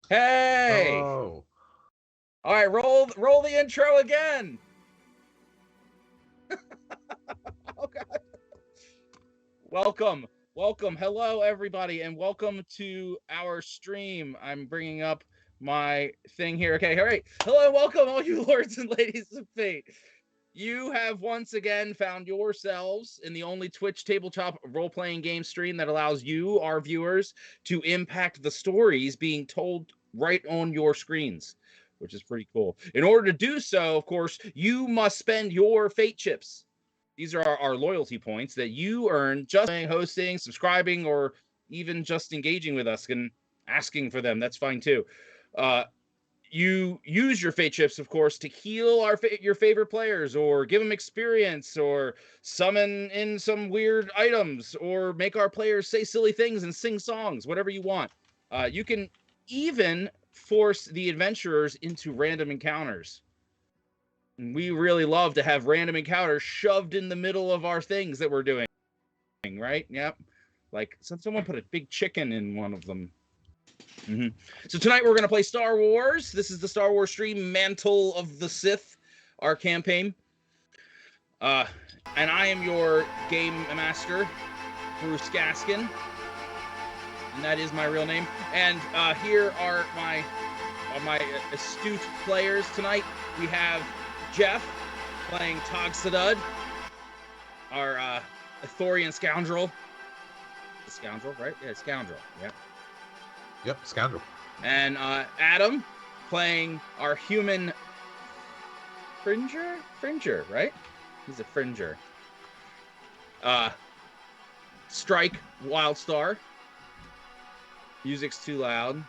Hey! Oh. All right, roll the intro again. Oh God. Welcome. Hello, everybody, and welcome to our stream. I'm bringing up my thing here. Okay, all right. Hello, and welcome, all you lords and ladies of fate. You have once again found yourselves in the only Twitch tabletop role-playing game stream that allows you, our viewers, to impact the stories being told right on your screens, which is pretty cool. In order to do so, of course, you must spend your fate chips. These are our loyalty points that you earn just by hosting, subscribing, or even just engaging with us and asking for them. That's fine too. You use your fate chips, of course, to heal your favorite players, or give them experience, or summon in some weird items, or make our players say silly things and sing songs, whatever you want. You can even force the adventurers into random encounters. And we really love to have random encounters shoved in the middle of our things that we're doing, right? Yep. Like someone put a big chicken in one of them. Mm-hmm. So tonight we're going to play Star Wars. This is the Star Wars stream, Mantle of the Sith, our campaign. And I am your game master, Bruce Gaskin. And that is my real name. And here are my astute players tonight. We have Jeff playing Tog Sadud, our Ithorian scoundrel. The scoundrel, right? Yeah, scoundrel. Yeah. Yep, scoundrel. And Adam playing our human Fringer, right? He's a Fringer. Strike Wildstar. Music's too loud.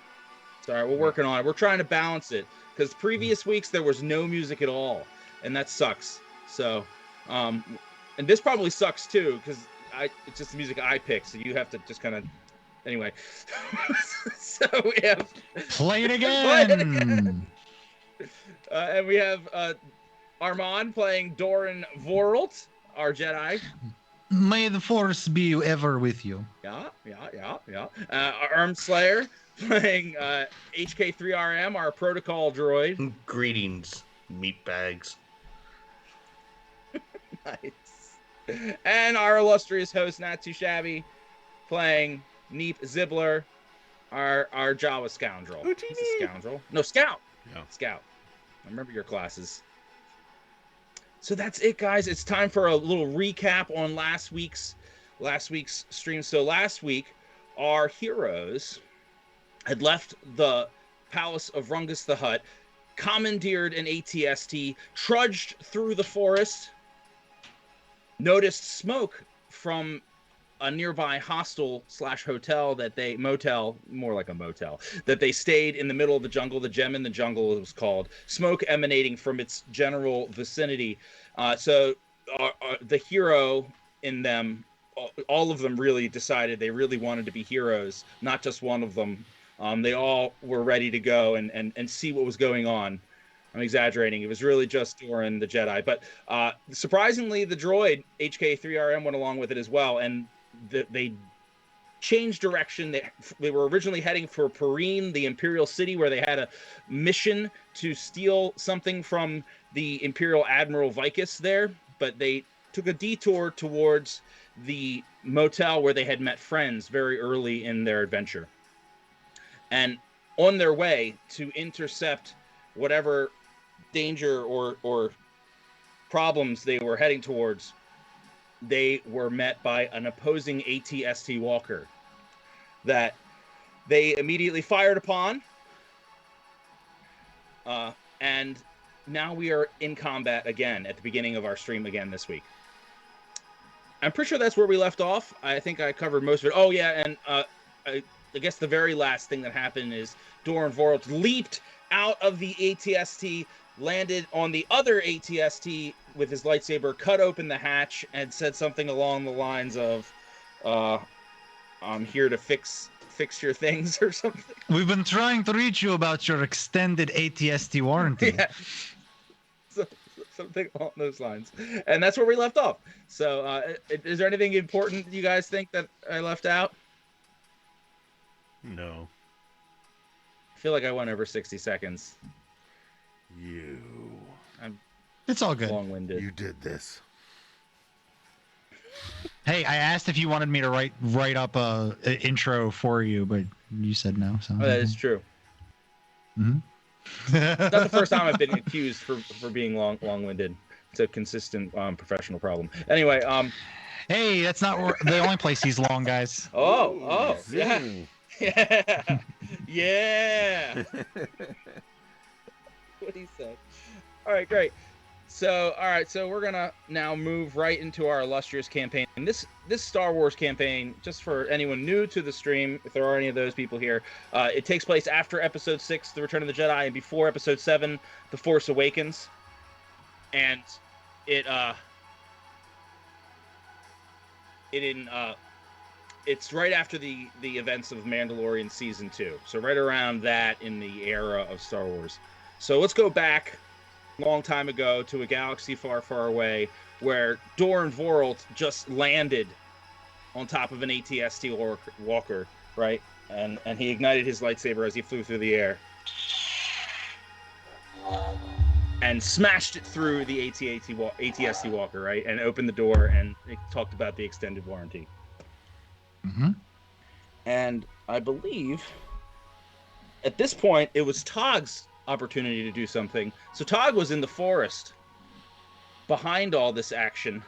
Sorry, we're working on it. We're trying to balance it because previous weeks there was no music at all, and that sucks. So, and this probably sucks too because it's just the music I pick, so you have to just kind of. Anyway, so we have play it again. And we have Armand playing Doran Voralt, our Jedi. May the Force be ever with you. Yeah. Armslayer playing HK3RM, our protocol droid. Greetings, meatbags. Nice. And our illustrious host, Not Too Shabby, playing Neep Zibbler, our Jawa scoundrel. Scoundrel? No, Scout. Yeah. Scout. I remember your classes. So that's it, guys. It's time for a little recap on last week's stream. So last week, our heroes had left the Palace of Rungus the Hutt, commandeered an ATST, trudged through the forest, noticed smoke from a nearby hostel/hotel motel, more like a motel, that they stayed in the middle of the jungle. The Gem in the Jungle, it was called. Smoke emanating from its general vicinity. So the hero in them, all of them really decided they really wanted to be heroes, not just one of them. They all were ready to go and see what was going on. I'm exaggerating. It was really just Doran the Jedi. But surprisingly, the droid, HK3RM, went along with it as well. And they changed direction. They were originally heading for Perrine, the Imperial city, where they had a mission to steal something from the Imperial Admiral Vicus there. But they took a detour towards the motel where they had met friends very early in their adventure. And on their way to intercept whatever danger or problems they were heading towards, they were met by an opposing ATST walker that they immediately fired upon. And now we are in combat again at the beginning of our stream again this week. I'm pretty sure that's where we left off. I think I covered most of it. Oh, yeah, and I guess the very last thing that happened is Doran Voralt leaped out of the ATST, landed on the other ATST with his lightsaber, cut open the hatch, and said something along the lines of, I'm here to fix your things or something. We've been trying to reach you about your extended ATST warranty. Yeah. Something along those lines. And that's where we left off. So is there anything important you guys think that I left out? No. feel like I went over 60 seconds. I'm It's all good. long-winded. You did this. Hey, I asked if you wanted me to write up a intro for you, but you said no. So Oh, that is true. Mm-hmm. Not the first time I've been accused for being long-winded. It's a consistent professional problem. Anyway, Hey, that's not the only place he's long, guys. Oh, yeah. Zing. Yeah. Yeah. What he said. All right, great. So, all right, so we're gonna now move right into our illustrious campaign. And this Star Wars campaign, just for anyone new to the stream, if there are any of those people here, it takes place after Episode 6, The Return of the Jedi, and before Episode 7, The Force Awakens. And it's right after the events of Mandalorian Season 2. So right around that in the era of Star Wars. So let's go back long time ago to a galaxy far, far away where Doran Voralt just landed on top of an ATST walker, right? And he ignited his lightsaber as he flew through the air and smashed it through the ATST walker, right? And opened the door, and it talked about the extended warranty. Mm-hmm. And I believe at this point it was Tog's opportunity to do something. So Tog was in the forest behind all this action,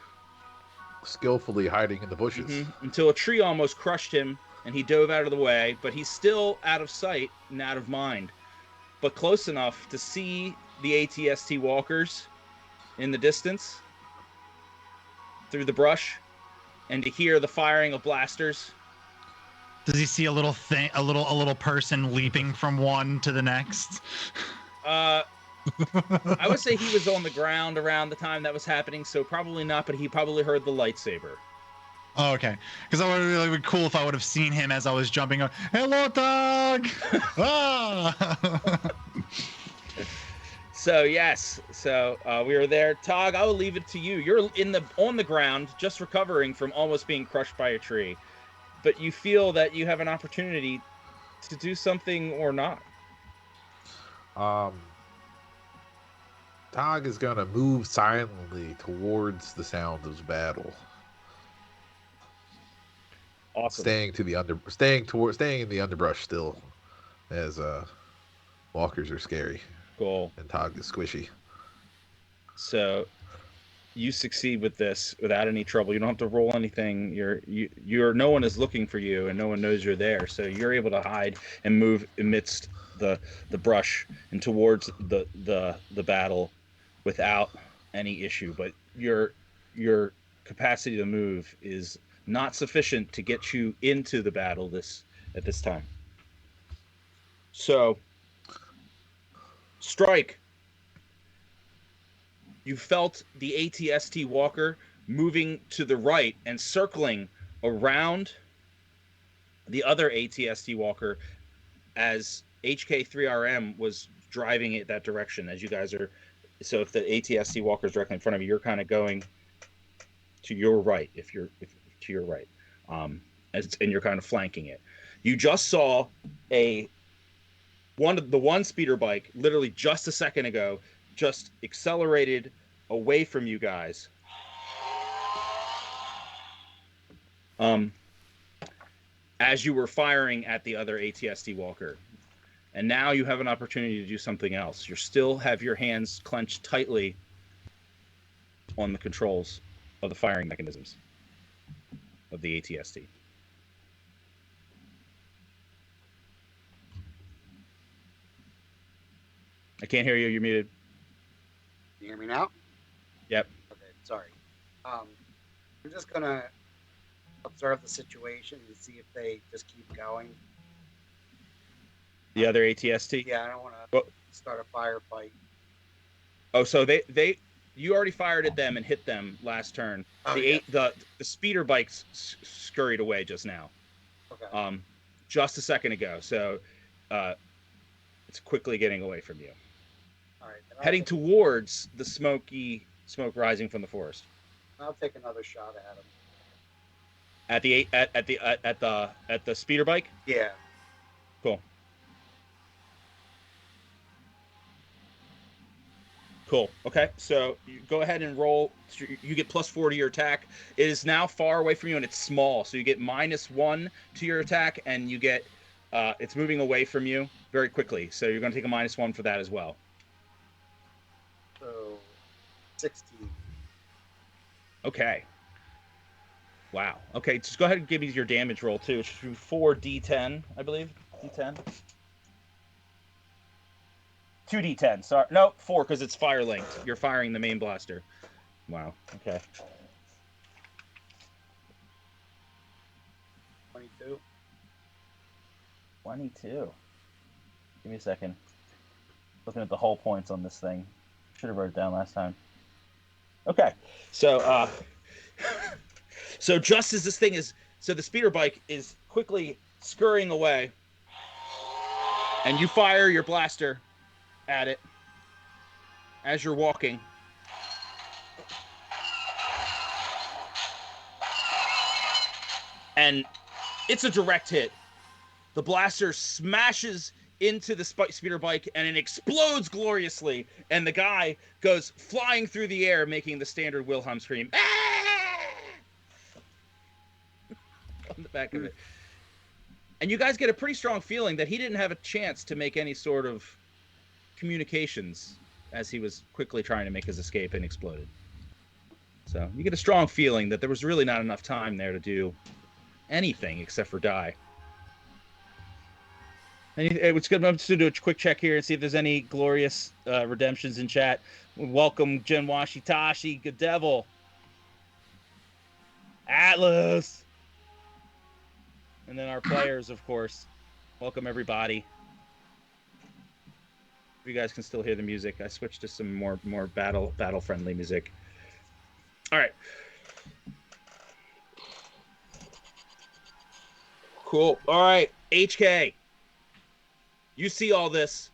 Skillfully hiding in the bushes. until a tree almost crushed him and he dove out of the way, but he's still out of sight and out of mind, but close enough to see the ATST walkers in the distance through the brush and to hear the firing of blasters. Does he see a little thing, a little person leaping from one to the next? I would say he was on the ground around the time that was happening, so probably not, but he probably heard the lightsaber. Oh, okay. Because I would have really been cool if I would have seen him as I was jumping up. Hello, dog! Ah! So yes, so we were there. Tog, I will leave it to you. You're on the ground, just recovering from almost being crushed by a tree, but you feel that you have an opportunity to do something or not. Tog is gonna move silently towards the sound of battle, Awesome. staying in the underbrush still, as walkers are scary Cool. and Tog is squishy. So you succeed with this without any trouble. You don't have to roll anything. You're no one is looking for you, and no one knows you're there. So you're able to hide and move amidst the brush and towards the battle without any issue. But your capacity to move is not sufficient to get you into the battle at this time. So strike. You felt the ATST walker moving to the right and circling around the other ATST walker as HK3RM was driving it that direction. As you guys are, so if the ATST walker is directly in front of you, you're kind of going to your right. If to your right, and you're kind of flanking it. You just saw the one speeder bike literally just a second ago just accelerated away from you guys. As you were firing at the other ATST walker. And now you have an opportunity to do something else. You still have your hands clenched tightly on the controls of the firing mechanisms of the ATST. I can't hear you. You're muted. You hear me now? Yep. Okay, sorry. I'm just gonna observe the situation and see if they just keep going. The other ATST? Yeah, I don't want to start a firefight. Oh, so you already fired at them and hit them last turn. Oh, the speeder bikes scurried away just now. Okay. Just a second ago. So it's quickly getting away from you. All right. Heading towards the smoke rising from the forest. I'll take another shot at him. At the speeder bike? Yeah. Cool. Cool. Okay, so you go ahead and roll. You get +4 to your attack. It is now far away from you, and it's small, so you get -1 to your attack, and you get it's moving away from you very quickly. So you're going to take a -1 for that as well. So 16. Okay. Wow. Okay, just go ahead and give me your damage roll too. It should be 4d10, I believe. D10. 2d10. Sorry, no, 4 because it's fire linked. You're firing the main blaster. Wow. Okay. 22. 22. Give me a second. Looking at the hull points on this thing. Should have wrote it down last time. Okay. So so just as this thing is so the speeder bike is quickly scurrying away, and you fire your blaster at it as you're walking. And it's a direct hit. The blaster smashes into the speeder bike and it explodes gloriously. And the guy goes flying through the air, making the standard Wilhelm scream. On the back of it. And you guys get a pretty strong feeling that he didn't have a chance to make any sort of communications as he was quickly trying to make his escape and exploded. So you get a strong feeling that there was really not enough time there to do anything except for die. And it's good. I'm just gonna do a quick check here and see if there's any glorious redemptions in chat. Welcome, Jen Washitashi, Good Devil, Atlas, and then our players, of course. Welcome everybody. You guys can still hear the music. I switched to some more battle friendly music. All right. Cool. All right, HK. You see all this.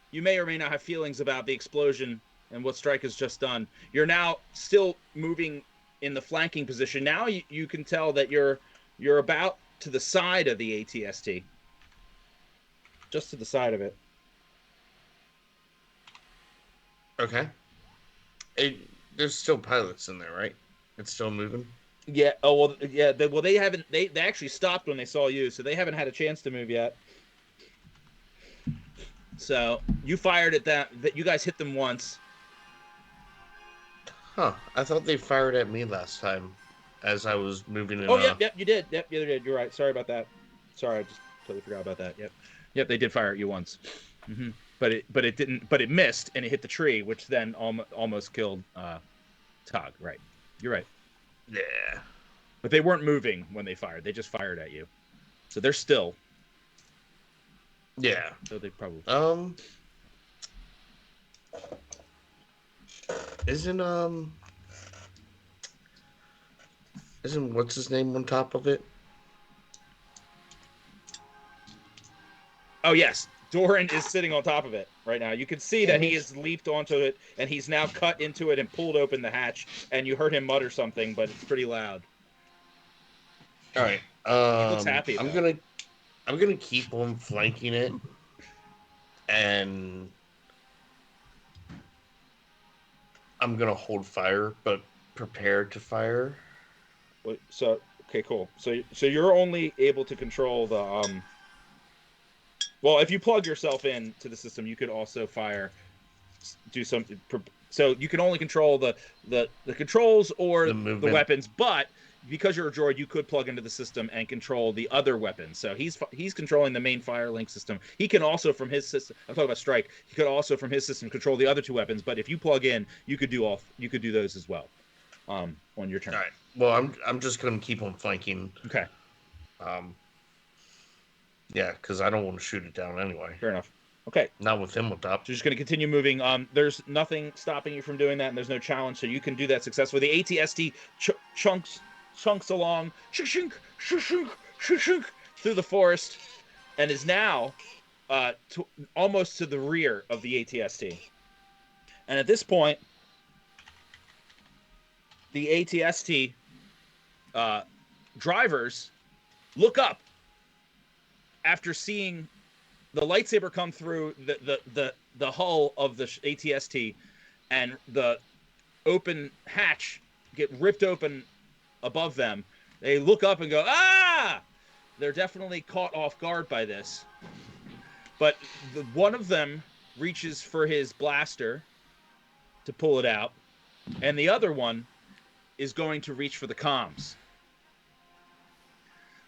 You may or may not have feelings about the explosion and what Strike has just done. You're now still moving in the flanking position. Now you can tell that you're about to the side of the ATST. Just to the side of it. Okay. There's still pilots in there, right? It's still moving. Yeah. Oh well. Yeah. They haven't. They actually stopped when they saw you, so they haven't had a chance to move yet. So you fired at that. That you guys hit them once. Huh. I thought they fired at me last time as I was moving in. Oh, yep, you did. Yep, you did. You're right. Sorry about that. Sorry, I just totally forgot about that. Yep, they did fire at you once. Mm-hmm. But it didn't. But it missed and it hit the tree, which then almost killed Tog. Right. You're right. Yeah. But they weren't moving when they fired. They just fired at you. So they're still. Yeah. So they probably. Isn't what's his name on top of it? Oh yes, Doran is sitting on top of it right now. You can see that he has leaped onto it and he's now cut into it and pulled open the hatch. And you heard him mutter something, but it's pretty loud. All right. He looks happy. I'm gonna keep on flanking it, and I'm gonna hold fire, but prepare to fire. So okay, cool. So you're only able to control the Well, if you plug yourself in to the system, you could also fire. Do some. So you can only control the controls or the weapons, but because you're a droid, you could plug into the system and control the other weapons. So he's controlling the main fire link system. He can also from his system. I'm talking about Strike. He could also from his system control the other two weapons. But if you plug in, you could do those as well. On your turn. All right. Well, I'm just gonna keep on flanking. Okay. Yeah, because I don't want to shoot it down anyway. Fair enough. Okay. Not with him on top. So you're just going to continue moving. There's nothing stopping you from doing that, and there's no challenge, so you can do that successfully. The ATST chunks along through the forest and is now almost to the rear of the ATST. And at this point, the ATST drivers look up after seeing the lightsaber come through the hull of the ATST, and the open hatch get ripped open above them. They look up and go, ah! They're definitely caught off guard by this. But one of them reaches for his blaster to pull it out, and the other one is going to reach for the comms.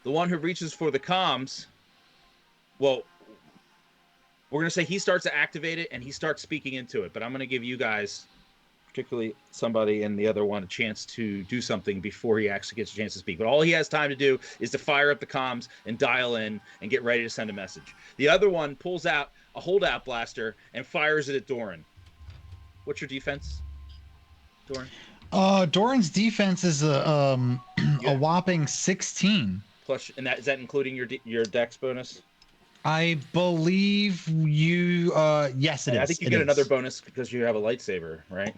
The one who reaches for the comms, well, we're going to say he starts to activate it, and he starts speaking into it. But I'm going to give you guys, particularly somebody and the other one, a chance to do something before he actually gets a chance to speak. But all he has time to do is to fire up the comms and dial in and get ready to send a message. The other one pulls out a holdout blaster and fires it at Doran. What's your defense, Doran? Doran's defense is a whopping 16. Plus, and is that including your dex bonus? I believe you. Yes, it is. I think you get another bonus because you have a lightsaber, right?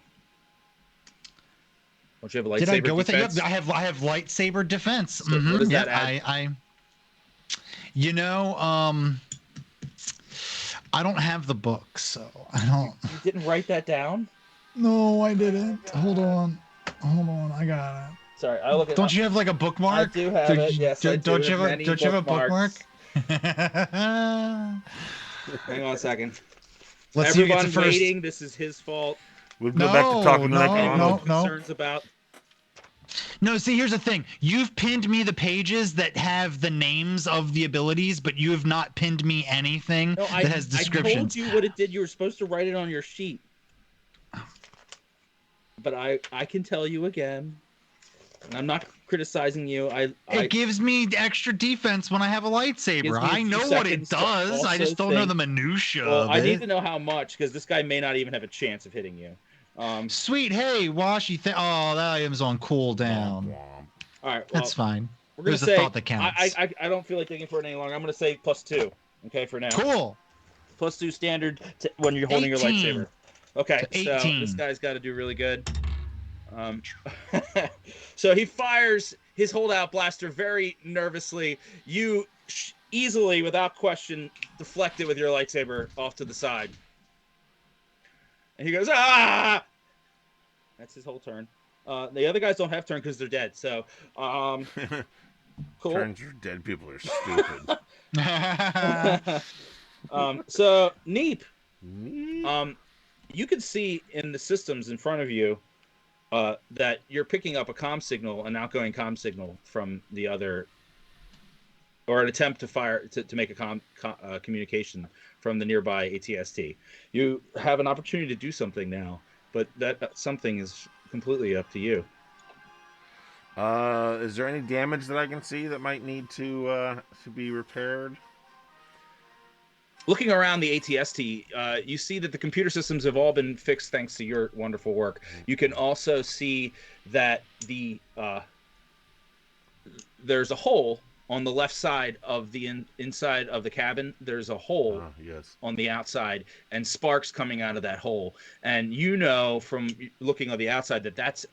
Don't you have a lightsaber? Did I go with defense? it? Yep, I have lightsaber defense. So what does that add? I don't have the book, so I don't. You didn't write that down? No, I didn't. Hold on, I got it. Sorry, I look at. Don't you have like a bookmark? I do have it. Yes, I do. Don't you have a bookmark? Hang on a second. Let's see who gets Everyone it first. waiting. This is his fault. We'll go back to talking to no. Concerns about. No, see, here's the thing. You've pinned me the pages that have the names of the abilities, but you have not pinned me anything that has descriptions. I told you what it did. You were supposed to write it on your sheet. But I can tell you again. I'm not criticizing you. It gives me extra defense when I have a lightsaber. I know what it does. I just don't know the minutia of I it. need to know how much, because this guy may not even have a chance of hitting you. Sweet. Hey, Washi. Oh, that item's on cooldown. All right. Well, that's fine. We're gonna There's a say thought that counts. I don't feel like digging for it any longer. I'm gonna say +2. Okay, for now. Cool. +2 standard when you're holding 18. your lightsaber. Okay, so 18. this guy's got to do really good. So he fires his holdout blaster very nervously. You easily, without question, deflect it with your lightsaber off to the side. And he goes, ah! That's his whole turn. The other guys don't have turn because they're dead. So, cool. Turns for dead people are stupid. So, Neep. You can see in the systems in front of you that you're picking up a comm signal, an outgoing comm signal from the other, or an attempt to fire to make a communication from the nearby ATST. You have an opportunity to do something now, but that something is completely up to you. Is there any damage that I can see that might need to be repaired? Looking around the ATST, you see that the computer systems have all been fixed thanks to your wonderful work. You can also see that there's a hole on the left side of the inside of the cabin. There's a hole on the outside, and sparks coming out of that hole. And you know from looking on the outside that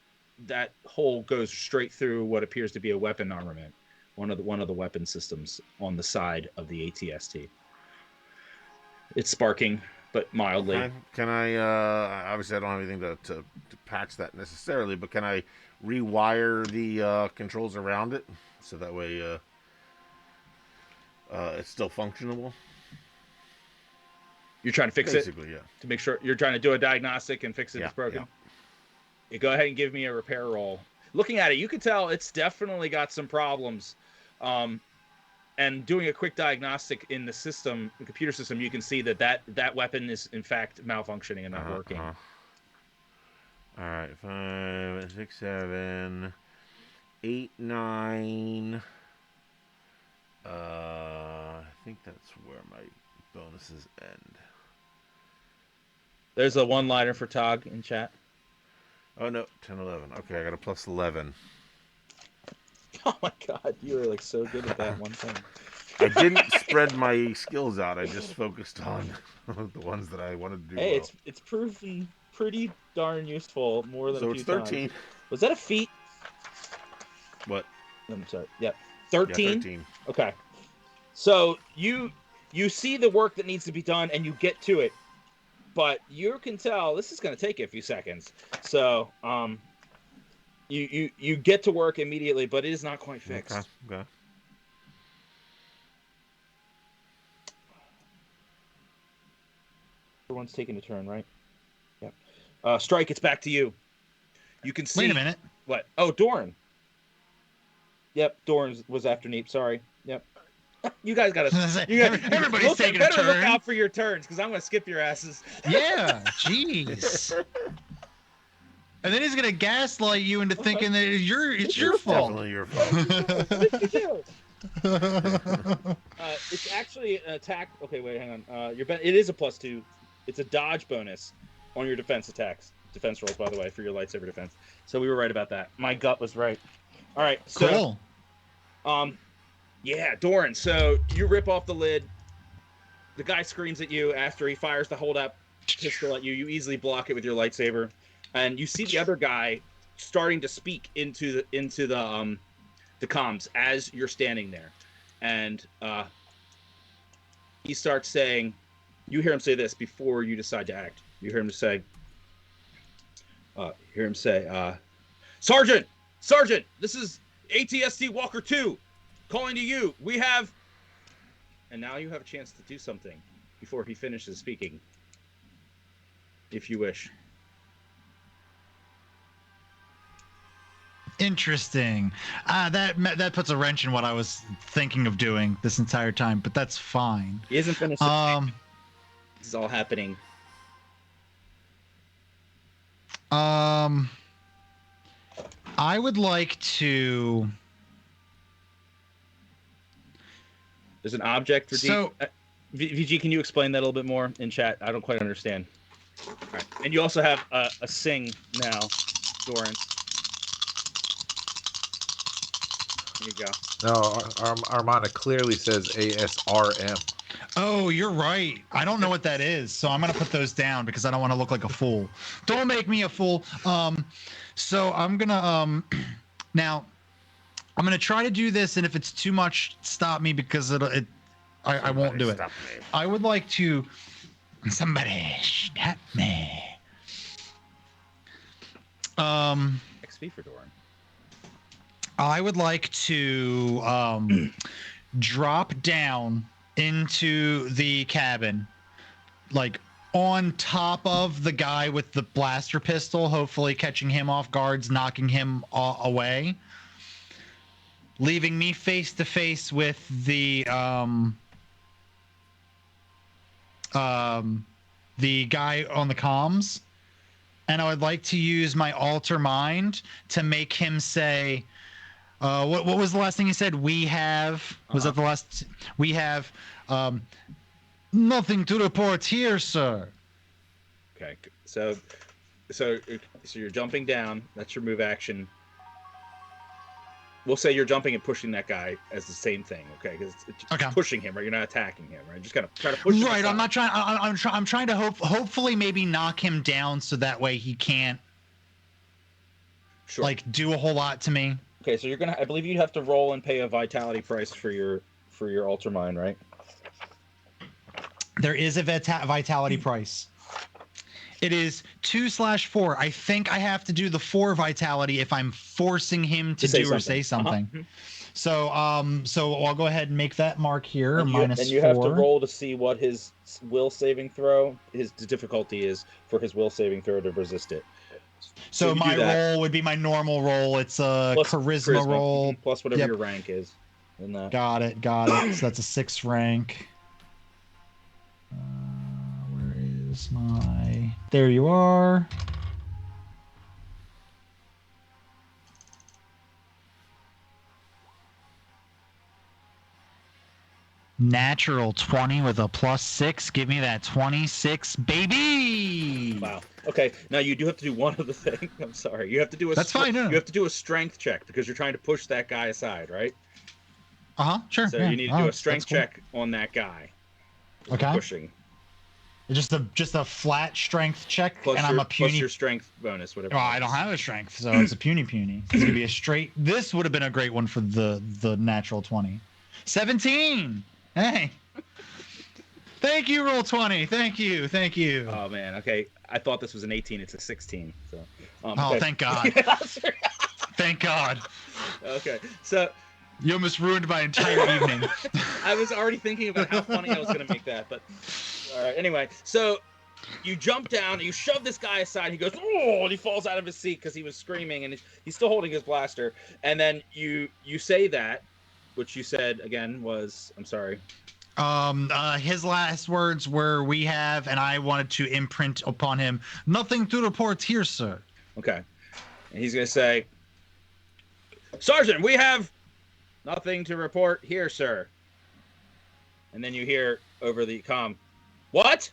hole goes straight through what appears to be a weapon armament, one of the weapon systems on the side of the ATST. It's sparking, but mildly. Can I obviously I don't have anything to patch that necessarily, but can I rewire the controls around it so that way it's still functionable? You're trying to fix Basically, it? Yeah. To make sure you're trying to do a diagnostic and fix it if it's broken? Yeah. Go ahead and give me a repair roll. Looking at it, you can tell it's definitely got some problems. And doing a quick diagnostic in the system, the computer system, you can see that weapon is in fact malfunctioning and not working. All right, 5, 6, 7, 8, 9. I think that's where my bonuses end. There's a one-liner for Tog in chat. Oh no, 10, 11. Okay, I got a plus 11. Oh my god, you were like so good at that one thing. I didn't spread my skills out. I just focused on the ones that I wanted to do. Hey, well. it's proven pretty darn useful more than so a few it's 13. times. Was that a feat? What? I'm sorry. Yep. 13? Yeah, 13. Okay. So you see the work that needs to be done and you get to it. but you can tell this is going to take you a few seconds. So, you get to work immediately, but it is not quite fixed. Okay. Everyone's taking a turn, right? Yep. Strike, it's back to you. You can see. Wait a minute. What? Oh, Doran. Yep, Doran was after Neep. Sorry. Yep. You guys got to. Everybody's taking a turn. Look out for your turns because I'm going to skip your asses. Yeah. Jeez. And then he's gonna gaslight you into thinking that it's your fault. Definitely your fault. What did you do? It's actually an attack. Okay, wait, hang on. It is a +2. It's a dodge bonus on your defense rolls, by the way, for your lightsaber defense. So we were right about that. My gut was right. All right, so cool. Yeah, Doran. So you rip off the lid. The guy screams at you after he fires the hold up pistol at you. You easily block it with your lightsaber. And you see the other guy starting to speak into the comms as you're standing there, and he starts saying, you hear him say this before you decide to act. You hear him say, Sergeant, this is ATST Walker 2, calling to you. We have, and now you have a chance to do something before he finishes speaking, if you wish. Interesting. That puts a wrench in what I was thinking of doing this entire time, but that's fine. He isn't finished. This is all happening. I would like to. There's an object for so. VG, can you explain that a little bit more in chat? I don't quite understand. All right. And you also have a sing now, Doran. There you go. No, Armana clearly says ASRM. Oh, you're right. I don't know what that is, so I'm gonna put those down because I don't want to look like a fool. Don't make me a fool. So I'm gonna now I'm gonna try to do this, and if it's too much, stop me because I won't do it. I would like to. Somebody stop me. XP for Doran. I would like to drop down into the cabin, like on top of the guy with the blaster pistol, hopefully catching him off guards, knocking him away, leaving me face to face with the guy on the comms. And I would like to use my alter mind to make him say, what was the last thing he said? We have, was that the last? We have nothing to report here, sir. Okay, so you're jumping down. That's your move action. We'll say you're jumping and pushing that guy as the same thing, okay? Because it's pushing him, right? You're not attacking him, right? Just kind of try to push him. Right. I'm not trying. I'm trying to hopefully maybe knock him down so that way he can't like do a whole lot to me. Okay, so you're gonna. I believe you have to roll and pay a vitality price for your alter mind, right? There is a vitality price. It is 2/4. I think I have to do the 4 vitality if I'm forcing him to do or say something. So I'll go ahead and make that mark here. And you have to roll to see what his will saving throw, the difficulty is for his will saving throw to resist it. So my roll would be my normal roll. It's a charisma roll plus whatever your rank is. In that. Got it. So that's a 6 rank. Where is my? There you are. Natural 20 with a +6. Give me that 26, baby. Wow. Okay. Now you do have to do one other thing. I'm sorry. You have to do a. That's fine. No. You have to do a strength check because you're trying to push that guy aside, right? Sure. So you need to do a strength check on that guy. Okay. Pushing. Just a flat strength check, plus and I'm a puny. Plus your strength bonus, whatever. Oh, I don't have a strength, so it's a puny. It's gonna be a straight. This would have been a great one for the natural 20. 17. Hey. Thank you, roll 20. Thank you. Oh man, okay. I thought this was an 18. It's a 16. So. Oh, Okay. thank God. Thank God. Okay, so You almost ruined my entire evening. I was already thinking about how funny I was going to make that, but all right. Anyway, so you jump down, you shove this guy aside. He goes, oh, and he falls out of his seat because he was screaming, and he's still holding his blaster. And then you say that, which you said again was, I'm sorry. His last words were, "We have," and I wanted to imprint upon him, "Nothing to report here, sir." Okay, and he's going to say, Sergeant, we have nothing to report here, sir. And then you hear over the comm, what?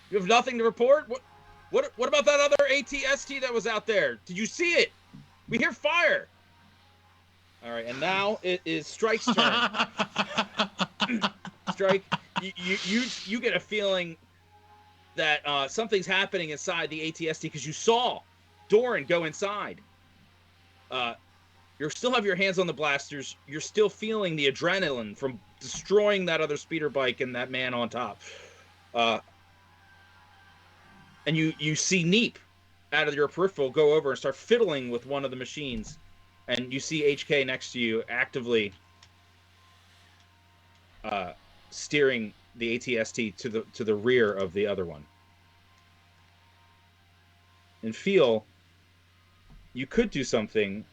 You have nothing to report? What about that other ATST that was out there? Did you see it? We hear fire. All right, and now it is Strike's turn. Strike, you get a feeling that something's happening inside the ATST because you saw Doran go inside. You still have your hands on the blasters. You're still feeling the adrenaline from destroying that other speeder bike and that man on top. And you see Neep out of your peripheral go over and start fiddling with one of the machines. And you see HK next to you actively steering the ATST to the rear of the other one. And feel you could do something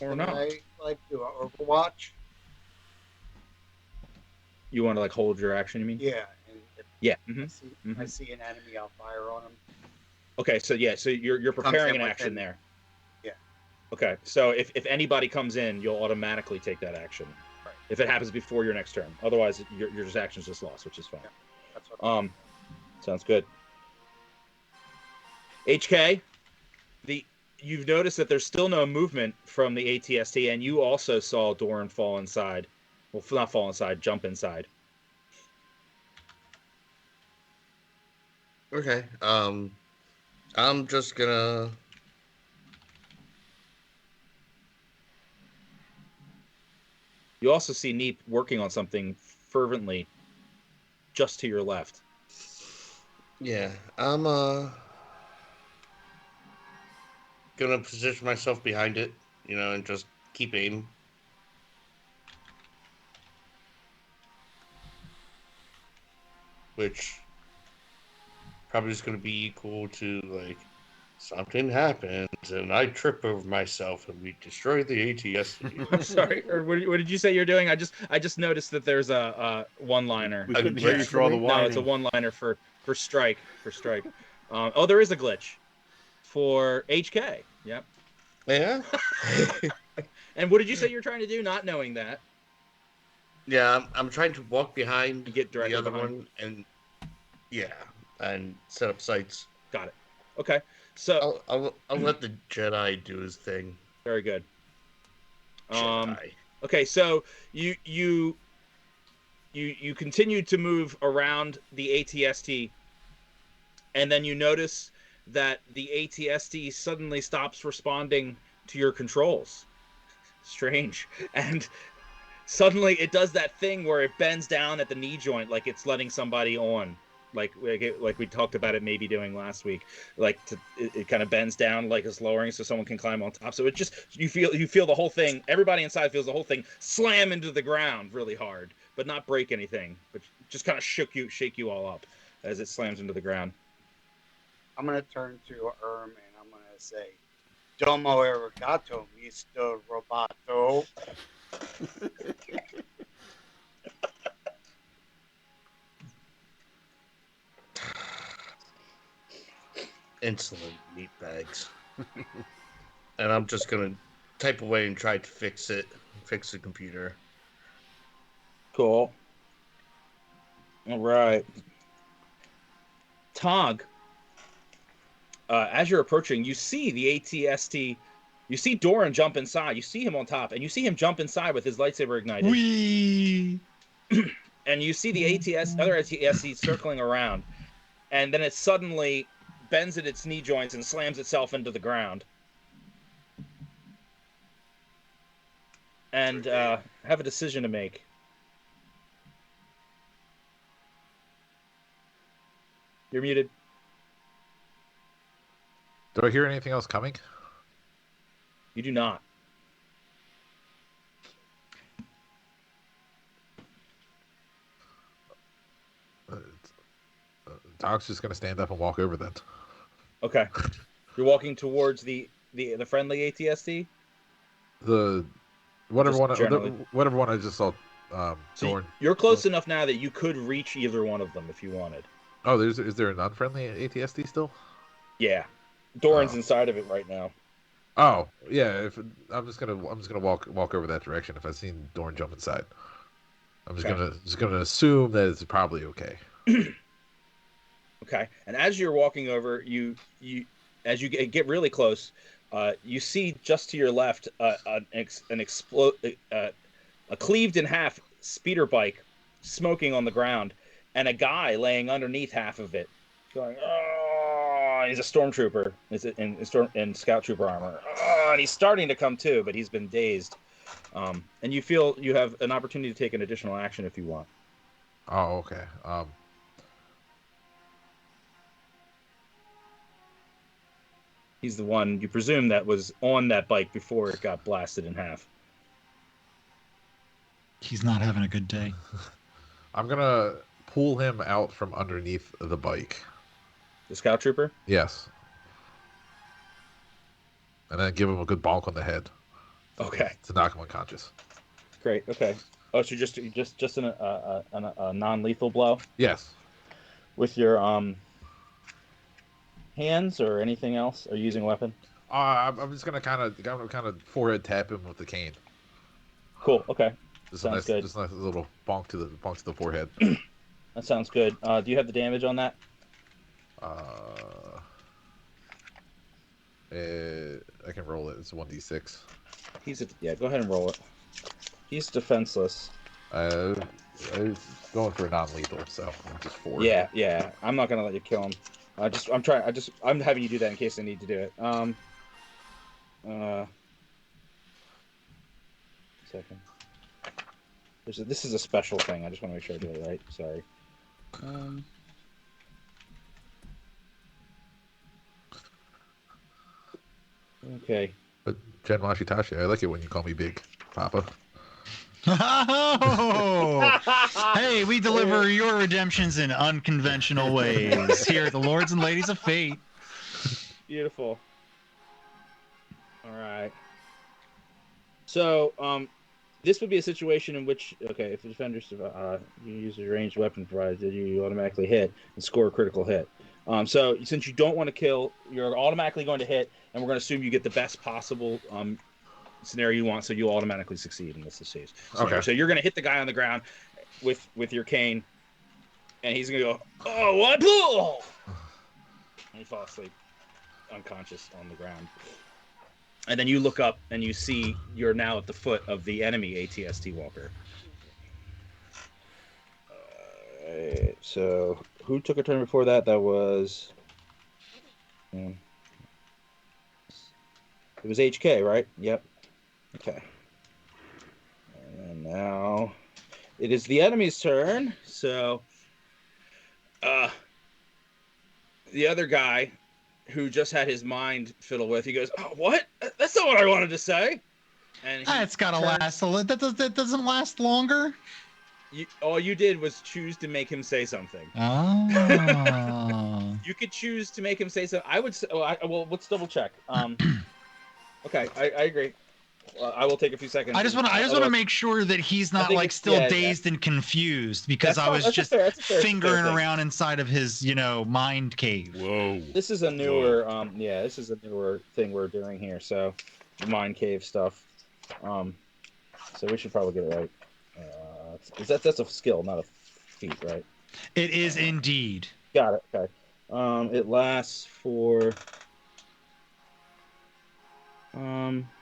or not. I like do an Overwatch. You want to like hold your action, you mean? Yeah, and if Yeah. I see an enemy, I'll fire on him. Okay, so yeah, so you're preparing an action there. Yeah. Okay, so if anybody comes in, you'll automatically take that action. Right. If it happens before your next turn. Otherwise, your just action's just lost, which is fine. Yeah, that's what sounds good. HK, you've noticed that there's still no movement from the ATST, and you also saw Doran fall inside. Well, not fall inside, jump inside. Okay. I'm just gonna. You also see Neep working on something fervently just to your left. Yeah, I'm gonna position myself behind it, and just keep aim. Which probably is gonna be equal to like something happens and I trip over myself and we destroy the ATSC. I'm sorry. Or what did you say you're doing? I just noticed that there's a one-liner. We couldn't hear you through all the No, whining. it's a one-liner for Strike. Oh, there is a glitch for HK. Yep. Yeah. And what did you say you're trying to do? Not knowing that. Yeah, I'm trying to walk behind You get directly the other behind. one and set up sights. Got it. Okay. So I'll let the Jedi do his thing. very good. Jedi. Okay, so you continue to move around the ATST, and then you notice that the ATST suddenly stops responding to your controls. Strange. And suddenly it does that thing where it bends down at the knee joint like it's letting somebody on. Like we talked about it maybe doing last week. It kind of bends down like it's lowering so someone can climb on top. So it just you feel the whole thing. Everybody inside feels the whole thing slam into the ground really hard, but not break anything. But just kind of shake you all up as it slams into the ground. I'm gonna turn to Erm and I'm gonna say, "Domo arigato, Mr. Roboto." Insolent meatbags. And I'm just gonna type away and try to fix the computer. Cool. All right. Tog, as you're approaching, you see the ATST. You see Doran jump inside. You see him on top, and you see him jump inside with his lightsaber ignited. Wee. And you see the other ATST circling around, and then it suddenly bends at its knee joints and slams itself into the ground. And have a decision to make. You're muted. Do I hear anything else coming? You do not. Doc's just gonna stand up and walk over then. Okay. You're walking towards the friendly ATST. The whatever Just one, generally. whatever one I just saw. So Dorn. you're close enough now that you could reach either one of them if you wanted. Oh, is there an unfriendly ATSD still? Yeah. Doran's Oh. inside of it right now. Oh, yeah. If I'm just gonna walk over that direction. If I've seen Dorn jump inside, I'm just gonna assume that it's probably okay. Okay. And as you're walking over, as you get really close, you see just to your left a cleaved in half speeder bike smoking on the ground, and a guy laying underneath half of it, going, "Oh!" He's a stormtrooper. Is it in scout trooper armor? Oh, and he's starting to come to, but he's been dazed. And you feel you have an opportunity to take an additional action if you want. Oh, okay. He's the one you presume that was on that bike before it got blasted in half. He's not having a good day. I'm gonna pull him out from underneath the bike. The scout trooper? Yes. And then give him a good bonk on the head. Okay. To knock him unconscious. Great. Okay. Oh, so just a non-lethal blow Yes. with your hands or anything else? Are you using a weapon? I'm just gonna kind of forehead tap him with the cane. Cool. Okay. Just Sounds good. Just a nice little bonk to the forehead. That sounds good. Do you have the damage on that? I can roll it. It's 1d6. Yeah. Go ahead and roll it. He's defenseless. I was going for a non-lethal, so just 4. Yeah. I'm not gonna let you kill him. I'm having you do that in case I need to do it. Second. This is a special thing. I just want to make sure I do it right. Sorry. Okay. But Jen Washitashi, I like it when you call me Big Papa. Oh! Hey, we deliver your redemptions in unconventional ways here at the Lords and Ladies of Fate. Beautiful. All right. So, this would be a situation in which, okay, if the defender you use a ranged weapon provided, you automatically hit and score a critical hit. So since you don't want to kill, you're automatically going to hit, and we're going to assume you get the best possible scenario you want, so you automatically succeed in this scenario. Okay. So you're going to hit the guy on the ground with your cane, and he's going to go, "Oh, what?" And he falls asleep, unconscious on the ground. And then you look up and you see you're now at the foot of the enemy ATST walker. So who took a turn before that? That was... it was HK, right? Yep. Okay. And now it is the enemy's turn. So the other guy who just had his mind fiddled with, he goes, "Oh, what? That's not what I wanted to say." And It's gotta last a little. That doesn't last longer. All you did was choose to make him say something. Oh. You could choose to make him say something. I would say, well, let's double check. Okay, I agree. I will take a few seconds. I just want to make sure that he's not like still dazed and confused, because I was just fingering around inside of his, mind cave. Whoa. This is a newer, this is a newer thing we're doing here. So, mind cave stuff. So we should probably get it right. That's a skill, not a feat, right? It is indeed. Got it. Okay. It lasts for.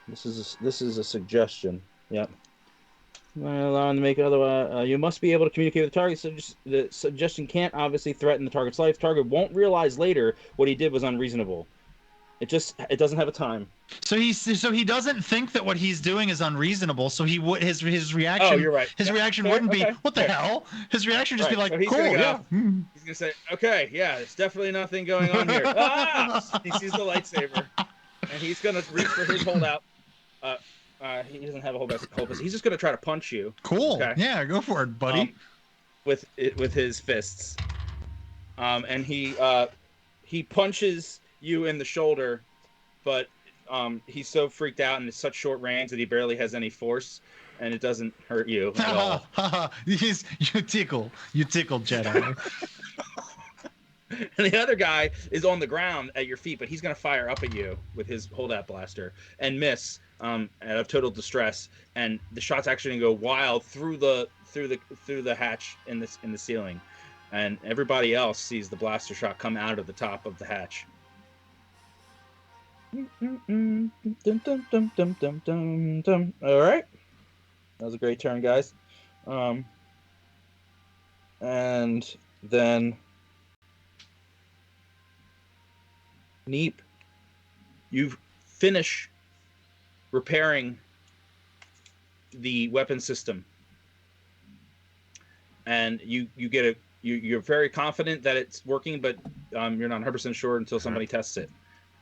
This is a suggestion. Yep. Allowing to make otherwise. You must be able to communicate with the target. So the suggestion can't obviously threaten the target's life. Target won't realize later what he did was unreasonable. It doesn't have a time. So he doesn't think that what he's doing is unreasonable. So he would his reaction. Oh, you're right. His Yeah, reason fair, wouldn't be okay, what the fair. hell. His reaction would just be Right, like, so he's cool, gonna go- yeah. Hmm. He's gonna say, "Okay, yeah, there's definitely nothing going on here." Ah! He sees the lightsaber, and he's gonna reach for his holdout. He doesn't have a holdout. He's just gonna try to punch you. Cool. Okay. Yeah, go for it, buddy. With his fists. And he punches you in the shoulder, but he's so freaked out and it's such short range that he barely has any force, and it doesn't hurt you at all. You tickle Jedi. And the other guy is on the ground at your feet, but he's gonna fire up at you with his holdout blaster and miss out of total distress. And the shot's actually gonna go wild through the hatch in the ceiling, and everybody else sees the blaster shot come out of the top of the hatch. All right, that was a great turn, guys. And then Neep, you finish repairing the weapon system, and you're very confident that it's working, but you're not 100% sure until somebody tests it,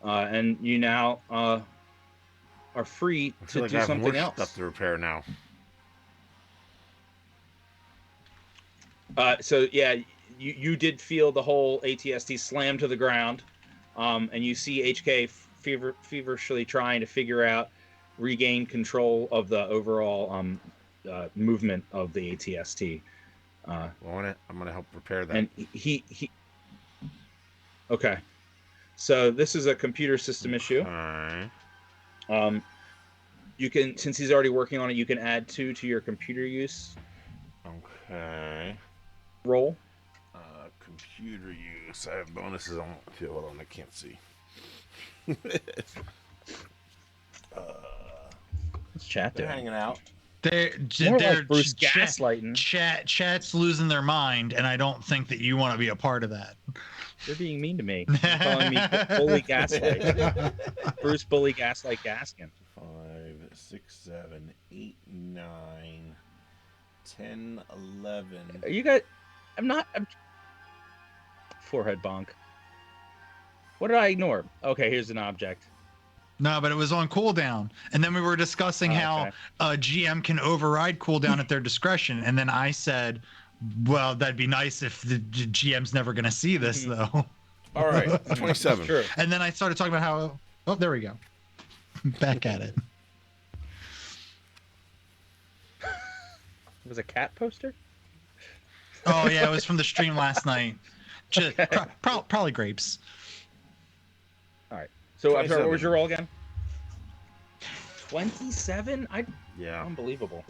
and you now are free to do something else. Stuff to repair now. So yeah, you did feel the whole ATST slam to the ground, and you see HK feverishly trying to regain control of the overall movement of the ATST. I'm gonna help repair that. And he okay. So this is a computer system issue. Okay. You can, since he's already working on it, you can add 2 to your computer use Okay. roll. Computer use. I have bonuses on. Hold on, I can't see. What's chat They're doing? hanging out. They're More like Bruce gaslighting. Chat's losing their mind, and I don't think that you want to be a part of that. They're being mean to me. They're calling me bully gaslight. Bruce bully gaslight Gaskin. 5, 6, 7, 8, 9, 10, 11. You got? I'm forehead bonk. What did I ignore? Okay, here's an object. No, but it was on cooldown, and then we were discussing how a GM can override cooldown at their discretion, and then I said, "Well, that'd be nice if the GM's never going to see this, though." All right, 27. True. And then I started talking about how. Oh, there we go. Back at it. It was a cat poster. Oh yeah, it was from the stream last night. Just, probably grapes. All right. So I'm sorry, what 27. was your roll again? 27? Yeah. Unbelievable.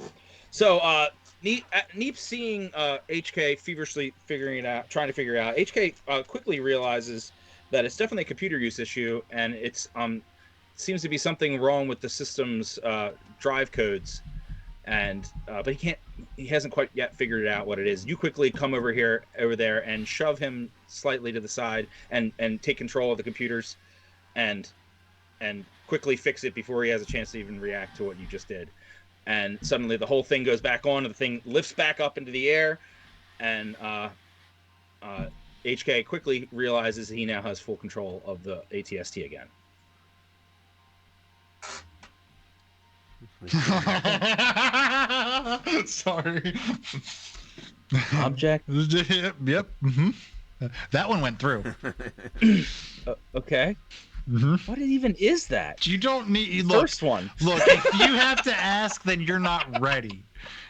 So Neep seeing HK feverishly trying to figure it out. HK quickly realizes that it's definitely a computer use issue, and it's seems to be something wrong with the system's drive codes, and but he hasn't quite yet figured out what it is. You quickly come over there and shove him slightly to the side and take control of the computers and quickly fix it before he has a chance to even react to what you just did. And suddenly the whole thing goes back on, and the thing lifts back up into the air, and HK quickly realizes he now has full control of the ATST again. Sorry. Object. Yep. Mm-hmm. That one went through. Okay. Mm-hmm. What even is that? You don't need. Look, First one. Look, if you have to ask, then you're not ready.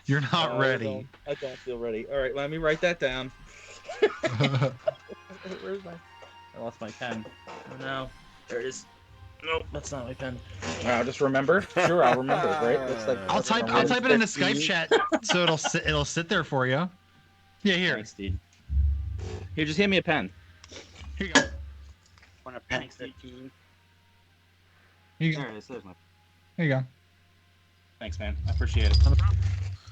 You're not ready. I don't feel ready. All right, let me write that down. Where's my? I lost my pen. Oh no, there it is. Nope, that's not my pen. All right, I'll just remember. Sure, I'll remember. Right? Looks like I'll type it in the Skype chat so it'll sit there for you. Yeah, here. Thanks, dude. Here, just hand me a pen. Here you go. Want a pen 15? Here you go. There it is. There's my. Here you go. Thanks, man. I appreciate it.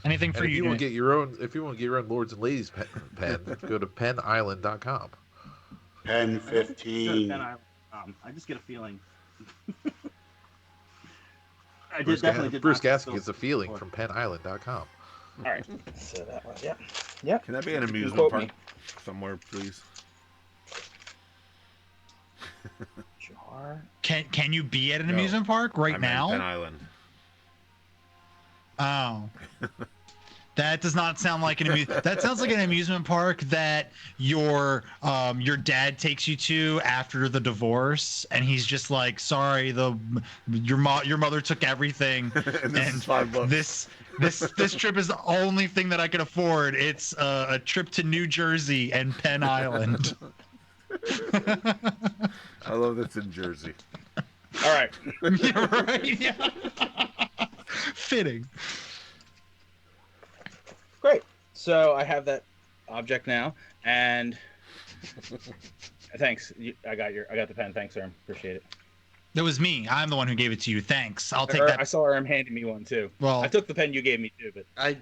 Anything for And if you. you want to get your own Lords and Ladies pen, go to penisland.com. Pen Sure, 15. pen I just get a feeling. I Bruce, definitely did Bruce not Gaskin spill gets a feeling before. from PennIsland.com. All right, so that was yep. Can that be an You can amusement quote park me. somewhere, please? Jar. Can you be at an No, amusement park right I meant Penn now? Island. Oh. That does not sound like an amusement. That sounds like an amusement park that your dad takes you to after the divorce, and he's just like, "Sorry, your mother took everything, And this is $5. this trip is the only thing that I can afford. It's a trip to New Jersey and Penn Island." I love that's in Jersey. All right. You're right. Yeah. Fitting. Great. So I have that object now, and thanks. I got the pen. Thanks, Erm. Appreciate it. That was me. I'm the one who gave it to you. Thanks. I'll take that. I saw Erm handing me one too. Well, I took the pen you gave me too, but I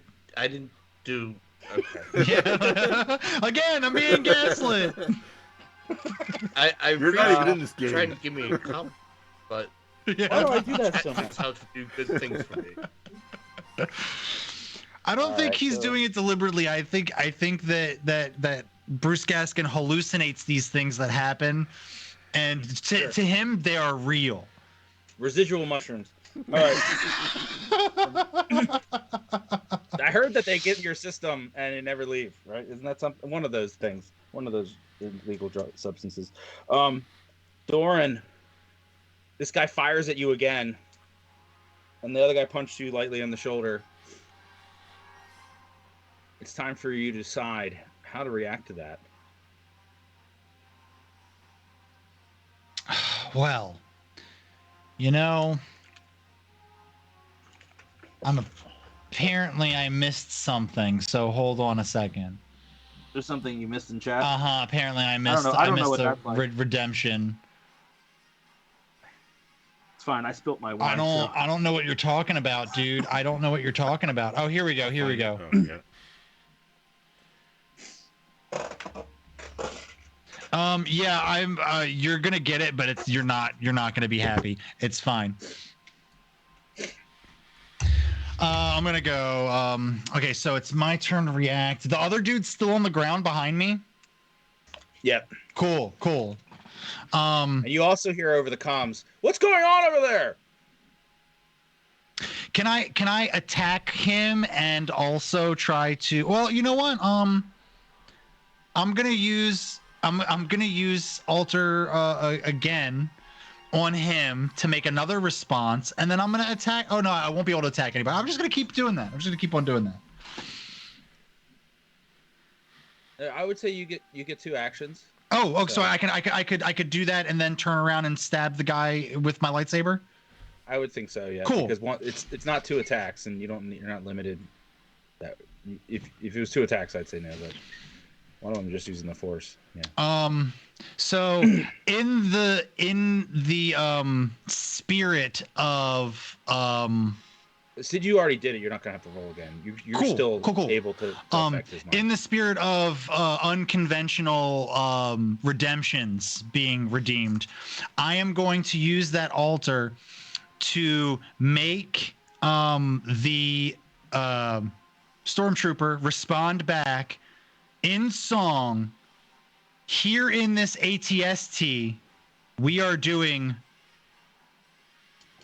didn't do. Okay. yeah. Again, I'm being gaslit. I You're not even in this game. Trying to give me a compliment, but Yeah. why do I do that so much? that's how to do good things for me. I don't think Alright, he's so- doing it deliberately. I think that Bruce Gaskin hallucinates these things that happen, and to him they are real. Residual mushrooms. All right. I heard that they get in your system and they never leave. Right? Isn't that something? One of those things. One of those illegal substances. Doran, this guy fires at you again, and the other guy punched you lightly on the shoulder. It's time for you to decide how to react to that. Well, apparently I missed something. So hold on a second. There's something you missed in chat. Apparently I missed. I don't know what the that's like. redemption. It's fine. I spilt my wine. I don't know what you're talking about, dude. I don't know what you're talking about. Oh, here we go. Here we go. Oh, yeah. Yeah, I'm. You're gonna get it, but you're not gonna be happy. It's fine. I'm gonna go. Okay, so it's my turn to react. The other dude's still on the ground behind me. Yep. Cool. And you also hear over the comms, "What's going on over there?" Can I attack him and also try to? Well, you know what? I'm gonna use alter again on him to make another response, and then I'm gonna attack. Oh no, I won't be able to attack anybody. I'm just gonna keep doing that. I'm just gonna keep on doing that. I would say you get 2 actions. Oh, So- so I could do that and then turn around and stab the guy with my lightsaber. I would think so, yeah. Cool. Because it's not 2 attacks, and you're not limited. That if it was 2 attacks, I'd say no, but one of them just using the force. Yeah. So in the spirit of Sid, you already did it. You're not gonna have to roll again. You're Cool, still cool. able to affect his mind. in the spirit of unconventional redemptions being redeemed, I am going to use that altar to make the stormtrooper respond back in song. Here in this ATST, we are doing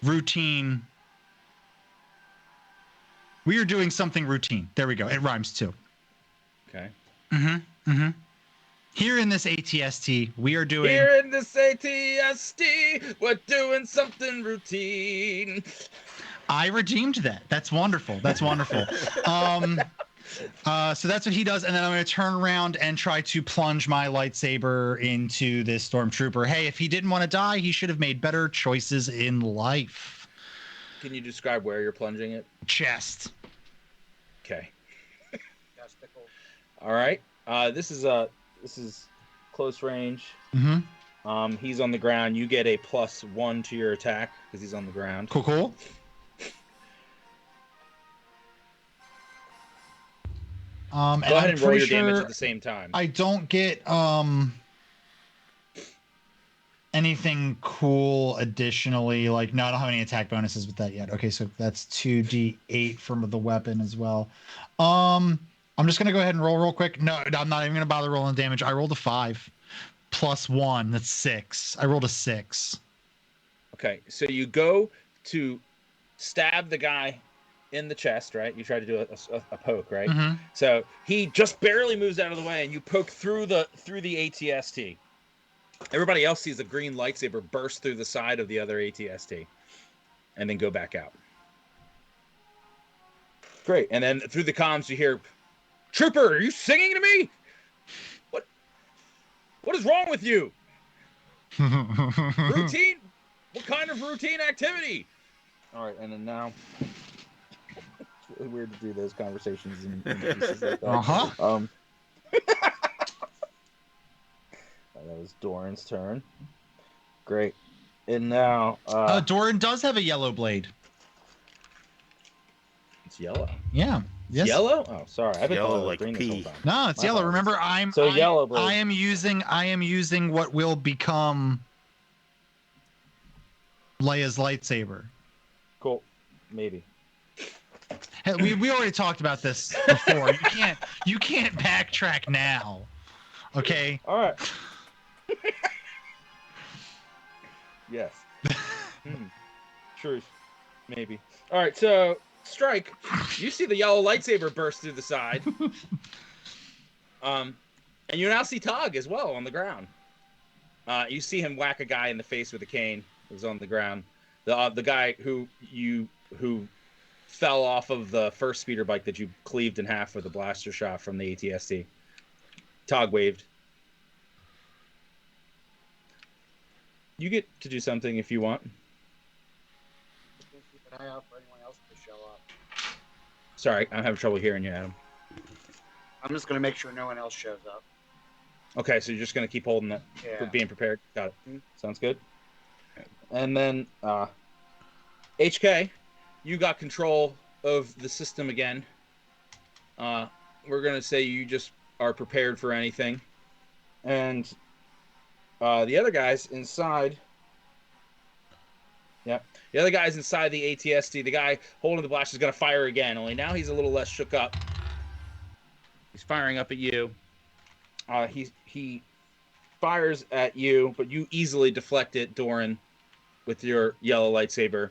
routine. We are doing something routine. There we go. It rhymes too. Okay. Here in this ATST, we are doing. Here in this ATST, we're doing something routine. I redeemed that. That's wonderful. That's wonderful. So that's what he does, and then I'm going to turn around and try to plunge my lightsaber into this stormtrooper. Hey, if he didn't want to die, he should have made better choices in life. Can you describe where you're plunging it? Chest. Okay. Testicle. All right. This is close range. Mm-hmm. He's on the ground. You get a +1 to your attack because he's on the ground. Cool. And Go ahead I'm and roll pretty your damage sure at the same time. I don't get anything cool additionally. Like, no, I don't have any attack bonuses with that yet. Okay, so that's 2d8 from the weapon as well. I'm just gonna go ahead and roll real quick. No, I'm not even gonna bother rolling damage. I rolled a 5 plus 1. That's 6. I rolled a 6. Okay, so you go to stab the guy in the chest, right? You try to do a poke, right? Mm-hmm. So he just barely moves out of the way, and you poke through the ATST. Everybody else sees a green lightsaber burst through the side of the other ATST, and then go back out. Great, and then through the comms you hear, "Trooper, are you singing to me? What is wrong with you? Routine? What kind of routine activity?" All right, and then now it's really weird to do those conversations in pieces like that. That was Doran's turn. Great. And now Doran does have a yellow blade. it's yellow. Yeah. It's Yes. yellow? Oh, sorry. I've been Yellow calling it like green this whole pee. time. No, it's My yellow. apologies. Remember, So yellow blade. I am using what will become Leia's lightsaber. Cool. Maybe. Hey, we already talked about this before. You can't backtrack now. Okay. All right. Yes. Truth. Maybe. All right, so Strike, you see the yellow lightsaber burst through the side. And you now see Tog as well on the ground. You see him whack a guy in the face with a cane who's on the ground. The guy who fell off of the first speeder bike that you cleaved in half with a blaster shot from the ATST. Tog waved. You get to do something if you want. Just gonna keep an eye out for anyone else to show up. Sorry, I'm having trouble hearing you, Adam. I'm just gonna make sure no one else shows up. Okay, so you're just gonna keep holding it, Yeah. being prepared. Got it. Mhm. Sounds good. And then HK, you got control of the system again. We're gonna say you just are prepared for anything, and the other guys inside. Yep. The other guy's inside the ATST. The guy holding the blast is going to fire again, only now he's a little less shook up. He's firing up at you. He fires at you, but you easily deflect it, Doran, with your yellow lightsaber.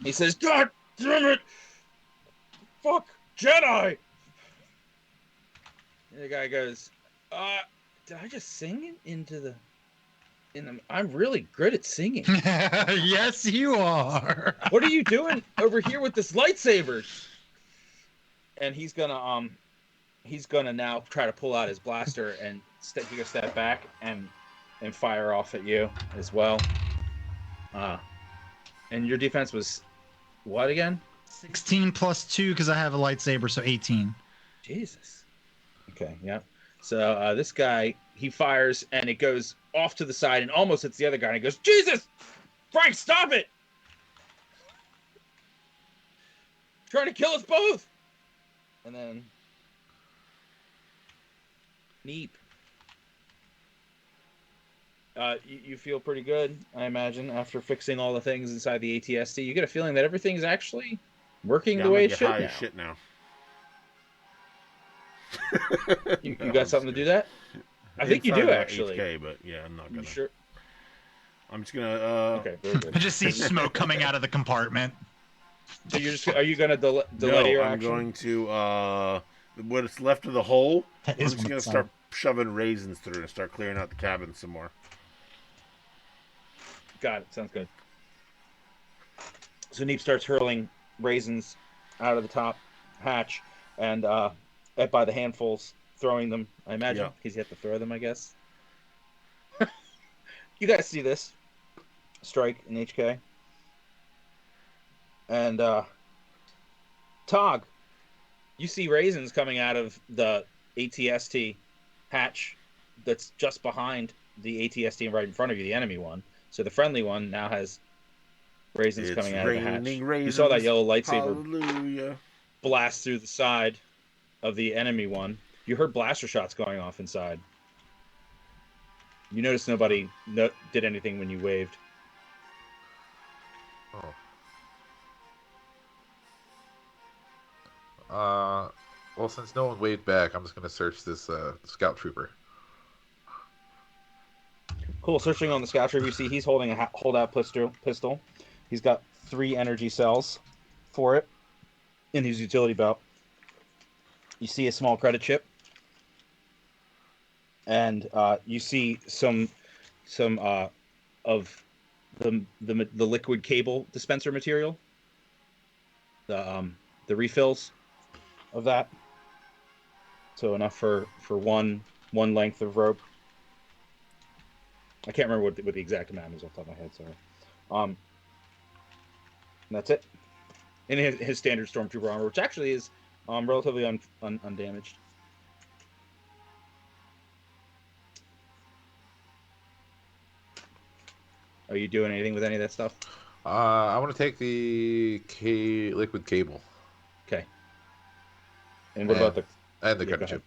He says, "God damn it! Fuck Jedi!" And the guy goes, did I just sing into the... I'm really good at singing. Yes, you are. What are you doing over here with this lightsaber? And he's gonna now try to pull out his blaster and take a step back and fire off at you as well. And your defense was what again? 16 plus 2 because I have a lightsaber, so 18. Jesus. Okay, yeah. So this guy, he fires and it goes off to the side and almost hits the other guy. And he goes, "Jesus! Frank, stop it! Trying to kill us both!" And then Neep. You feel pretty good, I imagine, after fixing all the things inside the ATST. You get a feeling that everything's actually working the way it should high now. as shit now. You No, got I'm something to just do that? I think you Inside do, of actually. HK, but yeah, I'm not You gonna. sure? I'm just gonna. Okay, very good. I just see smoke coming out of the compartment. So are you going to delay no, your I'm action? going to. What's left of the hole, That I'm is just gonna what's start shoving raisins through and start clearing out the cabin some more. Got it. Sounds good. So Neep starts hurling raisins out of the top hatch and by the handfuls, throwing them, I imagine, Yeah. because you have to throw them, I guess. You guys see this. Strike in HK. And Tog, you see raisins coming out of the ATST hatch that's just behind the ATST right in front of you, the enemy one. So the friendly one now has raisins coming out of the hatch. You saw that yellow lightsaber Hallelujah. blast through the side of the enemy one. You heard blaster shots going off inside. You notice nobody did anything when you waved. Oh. Well, since no one waved back, I'm just gonna search this scout trooper. Cool. Searching on the scout trooper, you see he's holding a holdout pistol. He's got 3 energy cells for it in his utility belt. You see a small credit chip, and you see some of the liquid cable dispenser material, the refills of that. So enough for one length of rope. I can't remember what the exact amount is off the top of my head. Sorry. That's it. In his standard stormtrooper armor, which actually is relatively undamaged. Are you doing anything with any of that stuff? I want to take the liquid cable. Okay. And what about the credit chip?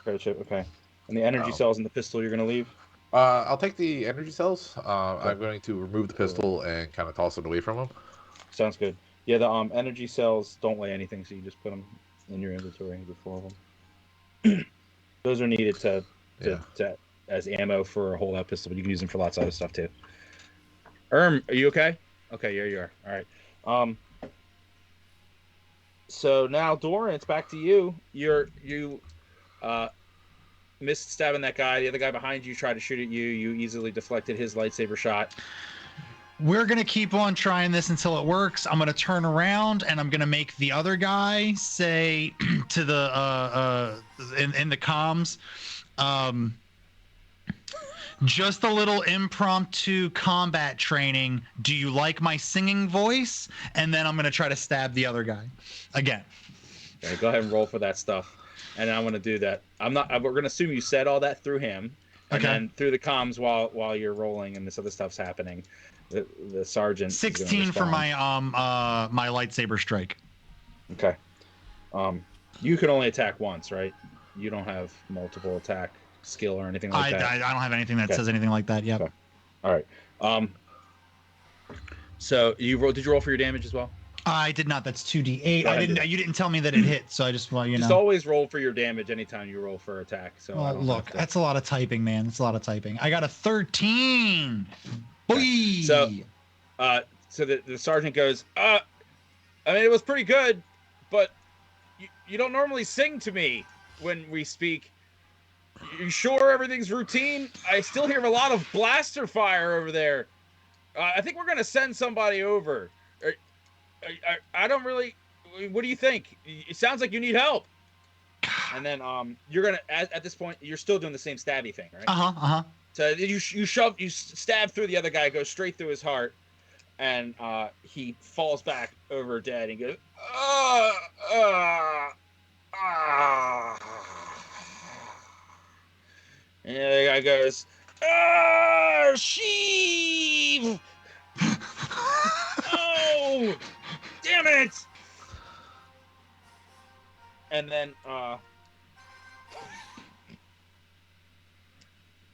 Credit chip. Okay. And the energy cells in the pistol you're going to leave? I'll take the energy cells. I'm going to remove the pistol and kind of toss it away from him. Sounds good. Yeah, the energy cells don't weigh anything, so you just put them in your inventory before them. Those are needed to as ammo for a holdout pistol, but you can use them for lots of other stuff too. Are you okay? Okay, yeah, you are. All right. So now, Doran, it's back to you. You missed stabbing that guy. The other guy behind you tried to shoot at you. You easily deflected his lightsaber shot. We're going to keep on trying this until it works. I'm going to turn around and I'm going to make the other guy say to the in the comms, just a little impromptu combat training. Do you like my singing voice? And then I'm going to try to stab the other guy again. Okay, go ahead and roll for that stuff. And I'm going to do that. We're going to assume you said all that through him. And then through the comms while you're rolling and this other stuff's happening. The sergeant 16 for my my lightsaber strike. Okay. You can only attack once, right? You don't have multiple attack skill or anything like that. I don't have anything that says anything like that. Yep. Okay. All right. So did you roll for your damage as well? I did not. That's 2d8. You didn't tell me that it hit, so I just just always roll for your damage anytime you roll for attack. So look, that's a lot of typing, man. That's a lot of typing. I got a 13. Boy. So the sergeant goes, I mean, it was pretty good, but you don't normally sing to me when we speak. You sure everything's routine? I still hear a lot of blaster fire over there. I think we're gonna send somebody over. I don't really. What do you think? It sounds like you need help. And then you're gonna at this point you're still doing the same stabby thing, right? So you stab through the other guy, goes straight through his heart, and he falls back over dead and goes, And the other guy goes, Sheev! Oh, damn it! And then,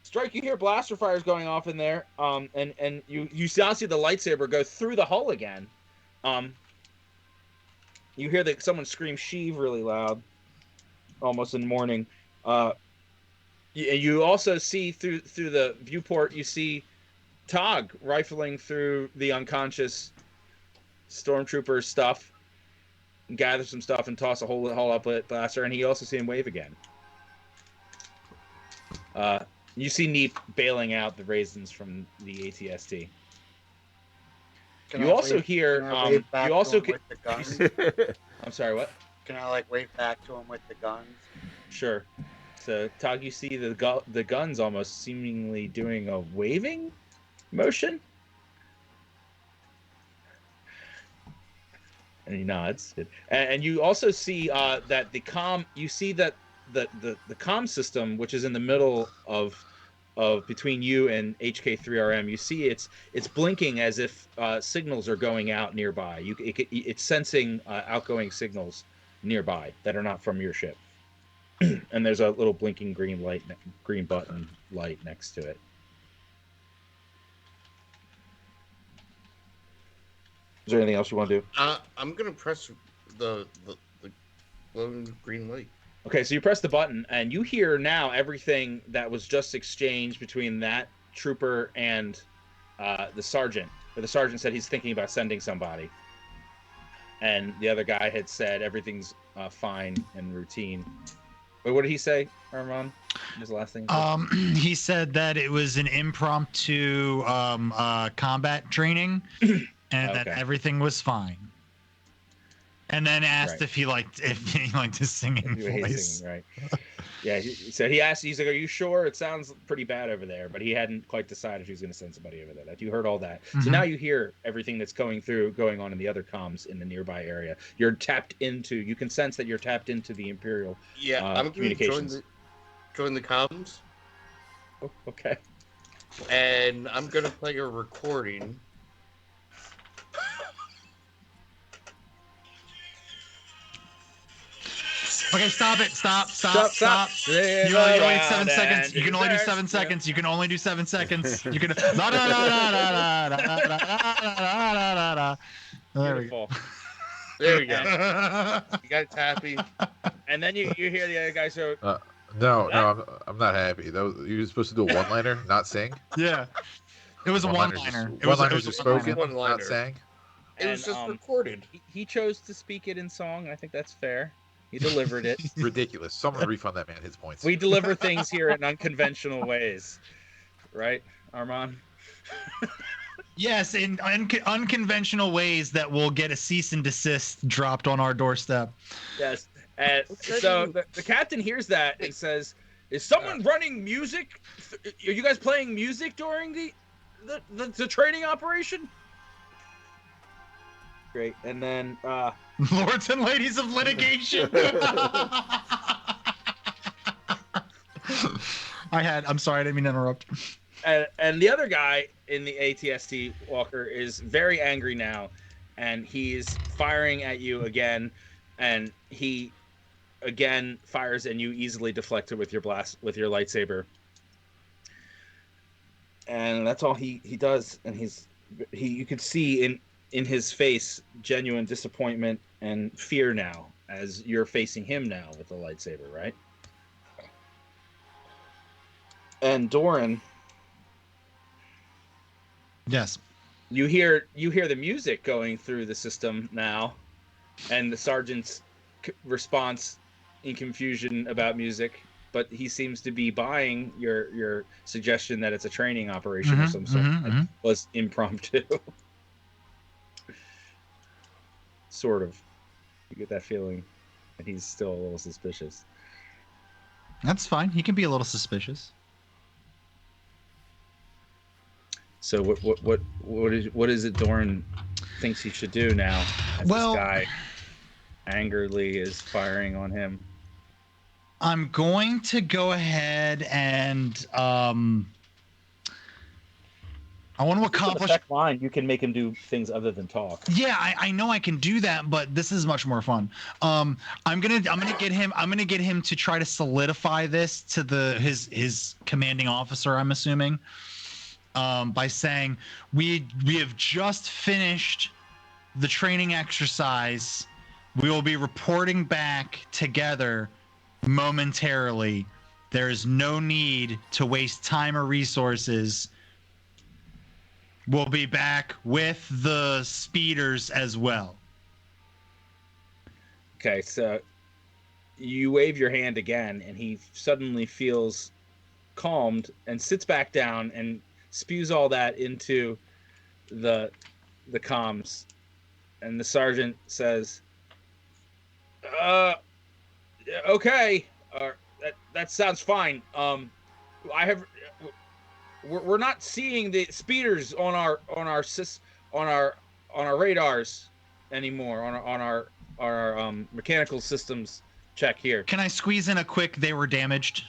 Strike, you hear blaster fires going off in there, and you now see the lightsaber go through the hull again. You hear that someone scream Sheev really loud, almost in mourning. You also see through the viewport, you see Tog rifling through the unconscious stormtrooper stuff, gather some stuff, and toss a whole up blaster, and you also see him wave again. You see Neep bailing out the raisins from the ATST. You also hear. You also with the guns? I'm sorry. What? Can I wave back to him with the guns? Sure. So Tog, you see the guns almost seemingly doing a waving motion, and he nods. And you also see that the comm. You see that the comm system, which is in the middle of between you and HK3RM, you see it's blinking as if signals are going out nearby. It's sensing outgoing signals nearby that are not from your ship. And there's a little blinking green button light next to it. Is there anything else you want to do? I'm gonna press the glowing green light. Okay, so you press the button, and you hear now everything that was just exchanged between that trooper and the sergeant. But the sergeant said he's thinking about sending somebody, and the other guy had said everything's fine and routine. Wait, what did he say, Armand? What was the last thing? He said that it was an impromptu combat training, and that Okay. everything was fine. And then asked Right. if he liked his singing You hate voice. singing, right? Yeah, so he asked. He's like, "Are you sure? It sounds pretty bad over there." But he hadn't quite decided if he was going to send somebody over there. That you heard all that. So Mhm. now you hear everything that's going on in the other comms in the nearby area. You're tapped into. You can sense that you're tapped into the Imperial. Yeah, I'm gonna communications. join the comms, Oh, okay. and I'm gonna play a recording. Okay, stop it. Stop. Stay You only need around 7 seconds. and You can only do desert. 7 seconds. You can only do 7 seconds. You can. La, da, da, da, da, da, da, da, da, da, da. There we go. Beautiful. There we go. And, You got tappy. and then you hear the other guy go, No, I'm not happy. That was, you were supposed to do a one-liner, not sing. Yeah. It was a One-liners one-liner. just- It was one-liners a just one-liner. spoken, One-liner. not sang. It was and, just recorded. he chose to speak it in song, and I think that's fair. He delivered it. Ridiculous. Someone refund that man his points. We deliver things here in unconventional ways, right, Armand? Yes, in unconventional ways that will get a cease and desist dropped on our doorstep. Yes. And so the captain hears that and says, "Is someone running music? Are you guys playing music during the training operation?" Great. And then Lords and ladies of litigation. I'm sorry, I didn't mean to interrupt. and the other guy in the ATST Walker is very angry now, and he's firing at you again, and he again fires, and you easily deflect it with your lightsaber. And that's all he does, and you could see in his face genuine disappointment and fear now as you're facing him now with the lightsaber, right? And Doran, Yes. you hear the music going through the system now, and the sergeant's response in confusion about music, but he seems to be buying your suggestion that it's a training operation of some sort that was impromptu. Sort of. You get that feeling that he's still a little suspicious. That's fine. He can be a little suspicious. So what is it Doran thinks he should do now? As Well, this guy angrily is firing on him. I'm going to go ahead and I want to accomplish. Line, you can make him do things other than talk. Yeah, I know I can do that, but this is much more fun. I'm gonna get him to try to solidify this to his commanding officer. I'm assuming by saying we have just finished the training exercise. We will be reporting back together momentarily. There is no need to waste time or resources. We'll be back with the speeders as well. Okay, so you wave your hand again, and he suddenly feels calmed and sits back down and spews all that into the comms. And the sergeant says, "Okay, that sounds fine. We're not seeing the speeders on our radars anymore on our mechanical systems check here." Can I squeeze in a quick? They were damaged.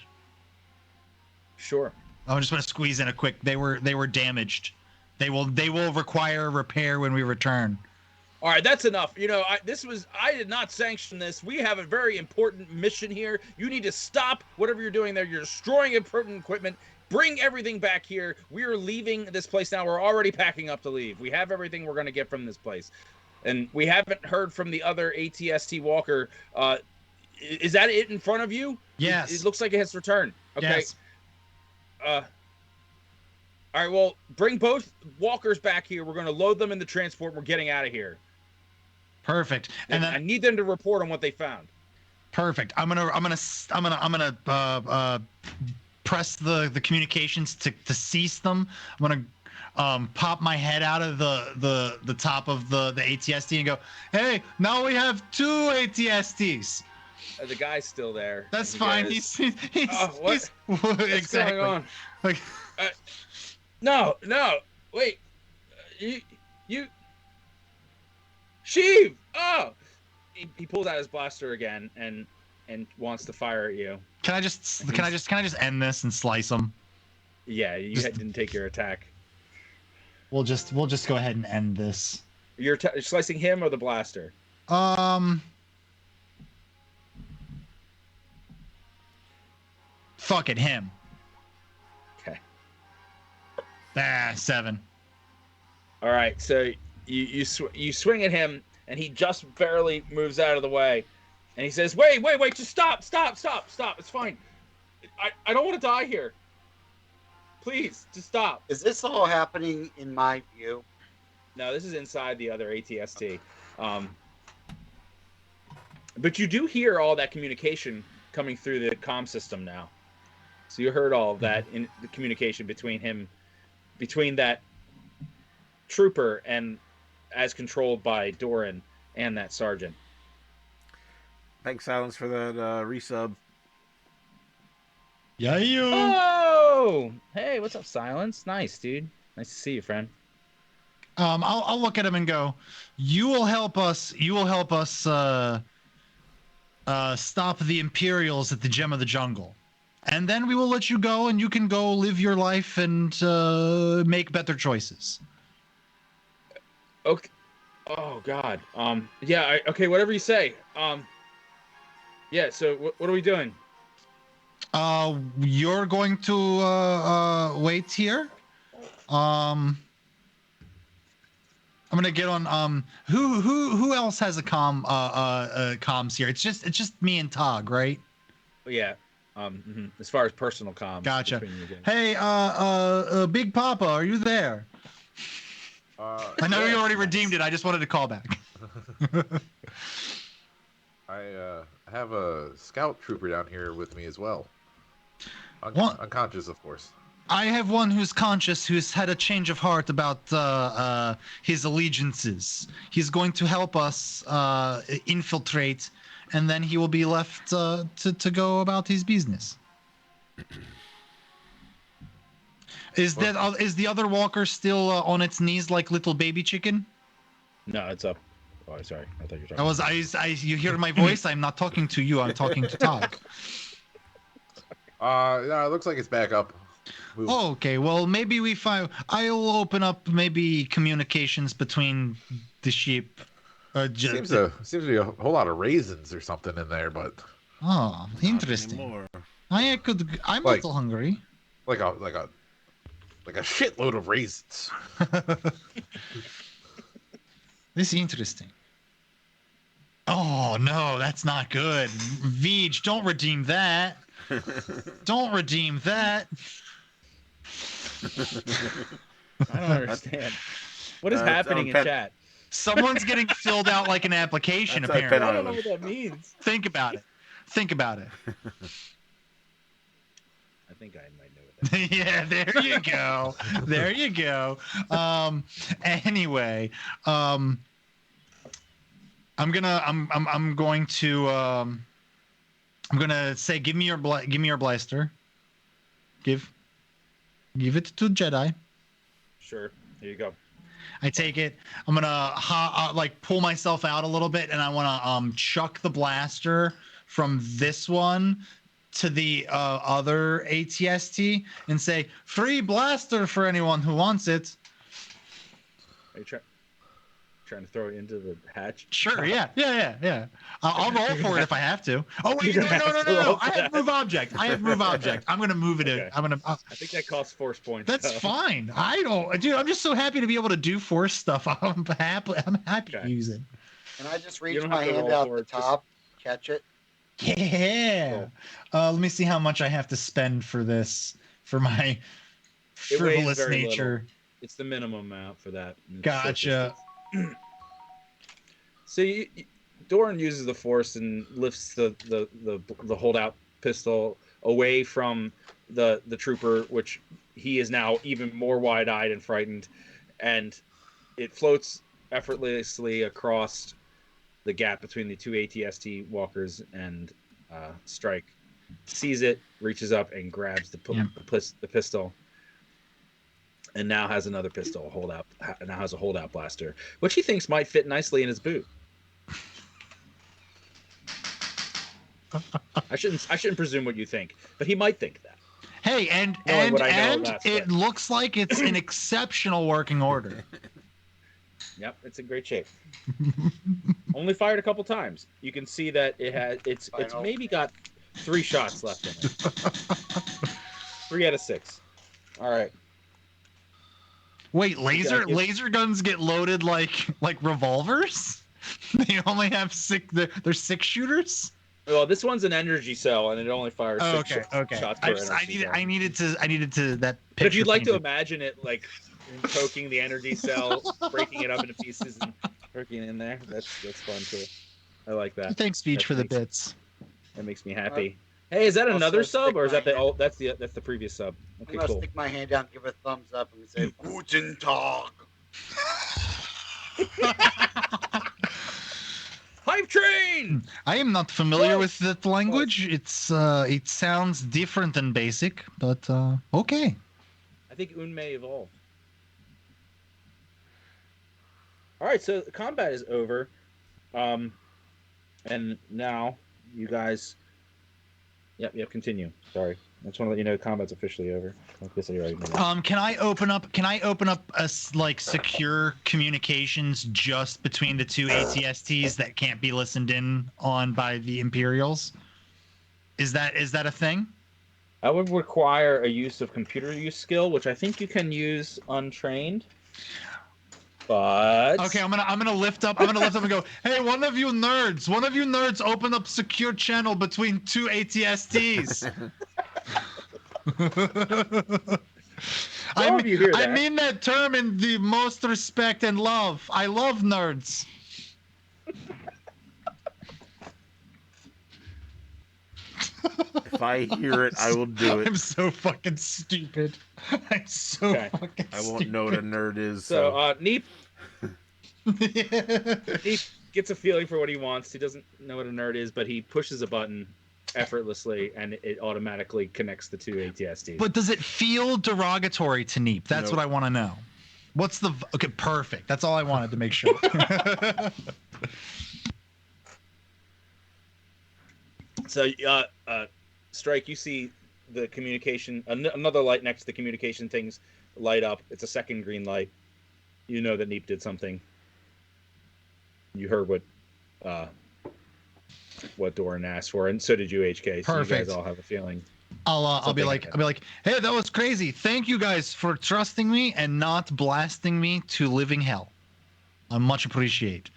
Sure. I just want to squeeze in a quick. They were damaged. They will require repair when we return. All right, that's enough. I did not sanction this. We have a very important mission here. You need to stop whatever you're doing there. You're destroying important equipment. bring everything back here. We're leaving this place now. We're already packing up to leave. We have everything we're going to get from this place. And we haven't heard from the other ATST walker. Is that it in front of you? Yes. It looks like it has returned. Okay. Yes. All right, well, bring both walkers back here. We're going to load them in the transport. We're getting out of here. Perfect. And then I need them to report on what they found. perfect. I'm gonna press the communications to cease them. I'm gonna pop my head out of the top of the ATST and go, hey, now we have 2 ATSTs. The guy's still there. That's He fine. goes, He's what? What's exactly going on? like. No, wait. You. Sheev! Oh! He pulls out his blaster again and wants to fire at you. Can I just end this and slice him? Yeah, you didn't take your attack. We'll just go ahead and end this. You're slicing him or the blaster? Fuck it, him. Okay. 7. All right, so you swing at him, and he just barely moves out of the way, and he says, "Wait! Just stop! It's fine. I don't want to die here. Please, just stop." Is this all happening in my view? No, this is inside the other ATST. But you do hear all that communication coming through the comm system now. So you heard all of that in the communication between that trooper and as controlled by Doran and that sergeant. Thanks, Silence, for that resub. Yeah, you. Oh! Hey, what's up, Silence? Nice, dude. Nice to see you, friend. I'll look at him and go, you will help us stop the Imperials at the Gem of the Jungle. And then we will let you go, and you can go live your life and make better choices. Okay. Oh God. Yeah. Okay. Whatever you say. Yeah. So what are we doing? You're going to wait here. I'm gonna get on. Who else has a comms here? It's just me and Tog, right? Yeah. As far as personal comms. Gotcha. between you guys. Hey, Big Papa, are you there? I know you already redeemed it. I just wanted to call back. I have a scout trooper down here with me as well. Unconscious, of course. I have one who's conscious, who's had a change of heart about his allegiances. He's going to help us infiltrate, and then he will be left to go about his business. Is the other walker still on its knees like little baby chicken? No, it's up. Oh, sorry. I thought you were talking. You hear my voice? I'm not talking to you. I'm talking to Tog. No, it looks like it's back up. Move. Oh, okay. Well, maybe I'll open up maybe communications between the sheep. Seems to be a whole lot of raisins or something in there, but. Oh, interesting. I'm a little hungry. Like a shitload of raisins. This is interesting. Oh no, that's not good. Veej, don't redeem that. Don't redeem that. I don't understand. What is happening in chat? Someone's getting filled out like an application, That's apparently. I don't know what that means. Think about it. I think I might know what that means. Yeah, there you go. There you go. Anyway, I'm going to say, give me your blaster. Give it to Jedi. Sure. Here you go. I take it. I'm gonna pull myself out a little bit, and I want to chuck the blaster from this one to the other ATST and say, "Free blaster for anyone who wants it." Are you trying to throw it into the hatch? Sure. Yeah. I'll roll for it if I have to. Oh wait, You're no. gonna have to roll I for have that. move object. I'm gonna move it. Okay. I'm gonna. I think that costs force points. That's though. fine. I don't, dude. I'm just so happy to be able to do force stuff. I'm happy. I'm happy Okay. to use it. Can I just You reach don't my have to hand roll out for the it, just- top, catch it? Yeah. Let me see how much I have to spend for this, for my It weighs frivolous very nature. It's the minimum amount for that. Gotcha. So Doran uses the force and lifts the holdout pistol away from the trooper, which he is now even more wide-eyed and frightened, and it floats effortlessly across the gap between the two ATST walkers, and Strike sees it, reaches up and grabs the pistol, and now has another pistol now has a holdout blaster, which he thinks might fit nicely in his boot. I shouldn't presume what you think, but he might think that. Hey, and Knowing what I know about it Strike. looks like it's in exceptional working order. Yep, it's in great shape. Only fired a couple times. You can see that it's Final. maybe got 3 shots left in it. 3 out of 6. All right. Wait, laser gotta laser guns get loaded like revolvers? They only have 6. They're 6 shooters. Well, this one's an energy cell, and it only fires 6 Okay. shots per I energy cell. needed to that. But if you'd like to painted. imagine it, like poking the energy cell, breaking it up into pieces, and working in there, that's fun too. I like that. Thanks, Beach, That for the makes- bits. That makes me happy. Hey, is that Also another sub, stick or is that my the that's the previous sub? I'm Okay, gonna cool. stick my hand out, give a thumbs up, and say Guten Tag. Hype train. I am not familiar Close. with that language. It sounds different than basic, but okay. I think Un may evolve. All right, so the combat is over, and now you guys. Yep. Continue. Sorry, I just want to let you know combat's officially over. I guess I already knew that. Can I open up like secure communications just between the two ATSTs that can't be listened in on by the Imperials? Is that a thing? That would require a use of computer use skill, which I think you can use untrained. But Okay, I'm gonna lift up and go, hey, one of you nerds, open up secure channel between two ATSTs. Some of you hear I that. mean that term in the most respect and love. I love nerds. If I hear it, I will do it. I'm so fucking stupid. I'm so Okay. fucking I won't know what a stupid. nerd is. So So, Neep gets a feeling for what he wants. He doesn't know what a nerd is, but he pushes a button effortlessly, and it automatically connects the two ATSTs. But does it feel derogatory to Neep? That's Nope. what I want to know. What's the okay? Perfect. That's all I wanted to make sure. So, Strike, you see the communication, another light next to the communication things light up. It's a second green light. You know that Neep did something. You heard what Doran asked for, and so did you, HK. So you Perfect. guys all have a feeling. I'll be like, hey, that was crazy. Thank you guys for trusting me and not blasting me to living hell. I much appreciate.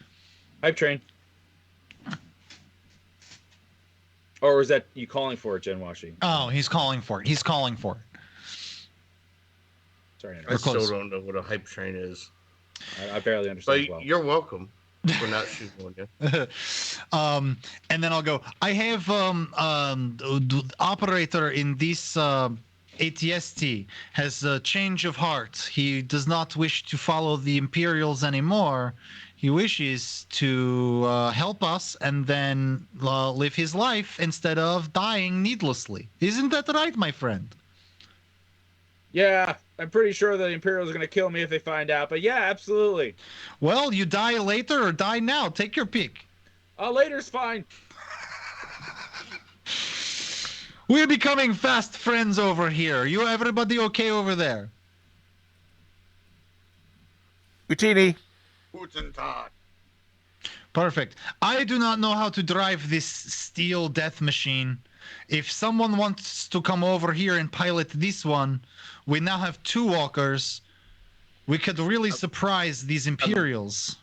Hype train. Or was that you calling for it, Jen Washi? Oh, he's calling for it. He's calling for it. Sorry, I still close. don't know what a hype train is. I barely understand. But Well, you're welcome for not shooting on you. And then I'll go. I have operator in this ATST has a change of heart. He does not wish to follow the Imperials anymore. He wishes to help us and then live his life instead of dying needlessly. Isn't that right, my friend? yeah, I'm pretty sure the Imperials are going to kill me if they find out. But yeah, absolutely. Well, you die later or die now. Take your pick. Later's fine. We're becoming fast friends over here. You, everybody okay over there? Utini, Guten Tag. Perfect. I do not know how to drive this steel death machine. If someone wants to come over here and pilot this one, we now have 2 walkers. We could really surprise these Imperials.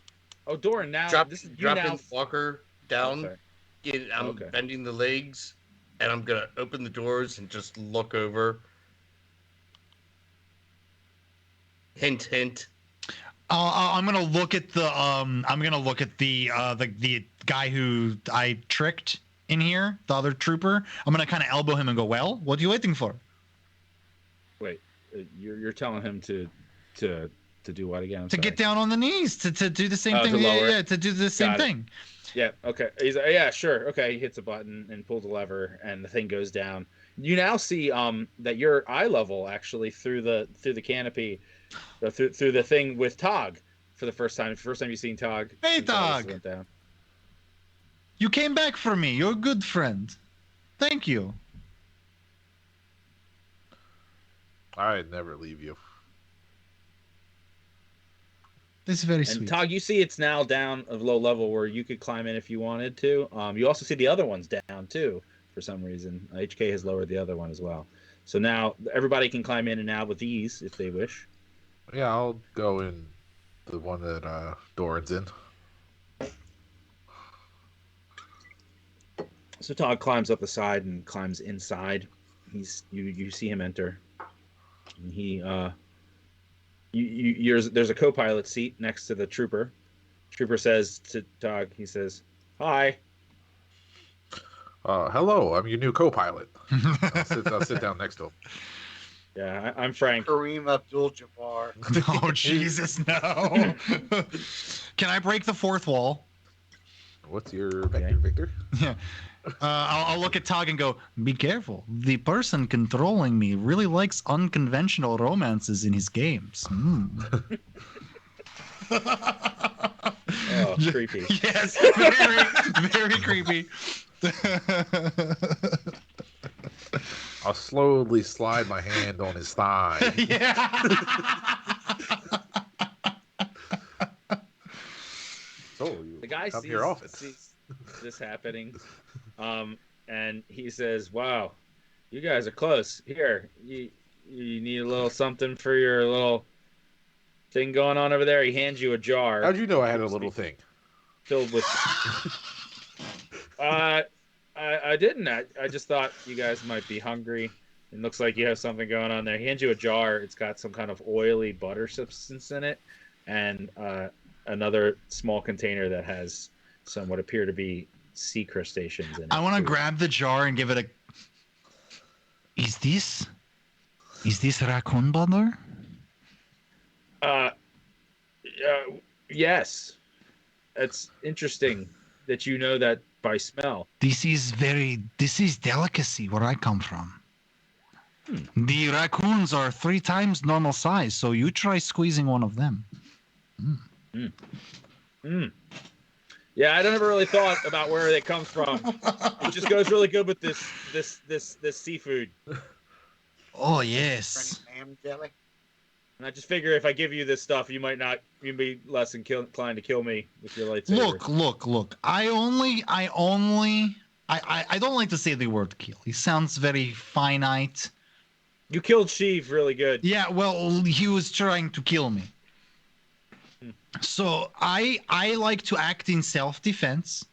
Oh, Doran, now Drop, this is you dropping now. the walker Oh, down. sorry. I'm Okay. bending the legs, and I'm gonna open the doors and just look over. Hint, hint. I'm gonna look at the the guy who I tricked in here, the other trooper. I'm gonna kind of elbow him and go, "Well, what are you waiting for?" Wait, you're telling him to do what again? I'm To sorry. get down on the knees, to do the same Oh, thing. to lower it. Yeah, to do the same Got it. thing. Yeah. Okay. He's yeah. Sure. Okay. He hits a button and pulls a lever, and the thing goes down. You now see that you're eye level actually through the canopy, through the thing with Tog for the first time. First time you've seen Tog. Hey, since all this Tog. went down. You came back for me. You're a good friend. Thank you. I'd never leave you. This is very And sweet. Tog, you see it's now down a low level where you could climb in if you wanted to. You also see the other ones down too for some reason. HK has lowered the other one as well. So now everybody can climb in and out with ease if they wish. Yeah, I'll go in the one that Doran's in. So Todd climbs up the side and climbs inside. You see him enter. And he there's a co-pilot seat next to the trooper. Trooper says to Todd, he says, "Hi." Hello, I'm your new co-pilot. I'll sit down next to him. Yeah, I'm Frank. Kareem Abdul-Jabbar. Oh Jesus, no! Can I break the 4th wall? What's your vector, Victor? Yeah. I'll look at Tog and go, "Be careful. The person controlling me really likes unconventional romances in his games." Oh, creepy. Yes, very, very creepy. I'll slowly slide my hand on his thigh. Yeah. So you The guy come sees, here often. sees this happening, and he says, "Wow, you guys are close. Here, you need a little something for your little thing going on over there." He hands you a jar. How'd you know I had a little thing? Filled with. I didn't. I just thought you guys might be hungry. It looks like you have something going on there. He hands you a jar. It's got some kind of oily butter substance in it, and another small container that has some what appear to be sea crustaceans in it. I want to too. grab the jar and give it a. Is this raccoon butter? Yes. It's interesting that you know that by smell. This is delicacy where I come from. The raccoons are 3 times normal size, so you try squeezing one of them. Yeah, I never really thought about where it comes from. It just goes really good with this seafood. Oh yes. Ham jelly. And I just figure if I give you this stuff, you'd be less inclined to kill me with your lightsaber. Look. I don't like to say the word kill. It sounds very finite. You killed Sheev really good. Yeah, well, he was trying to kill me. So I like to act in self-defense.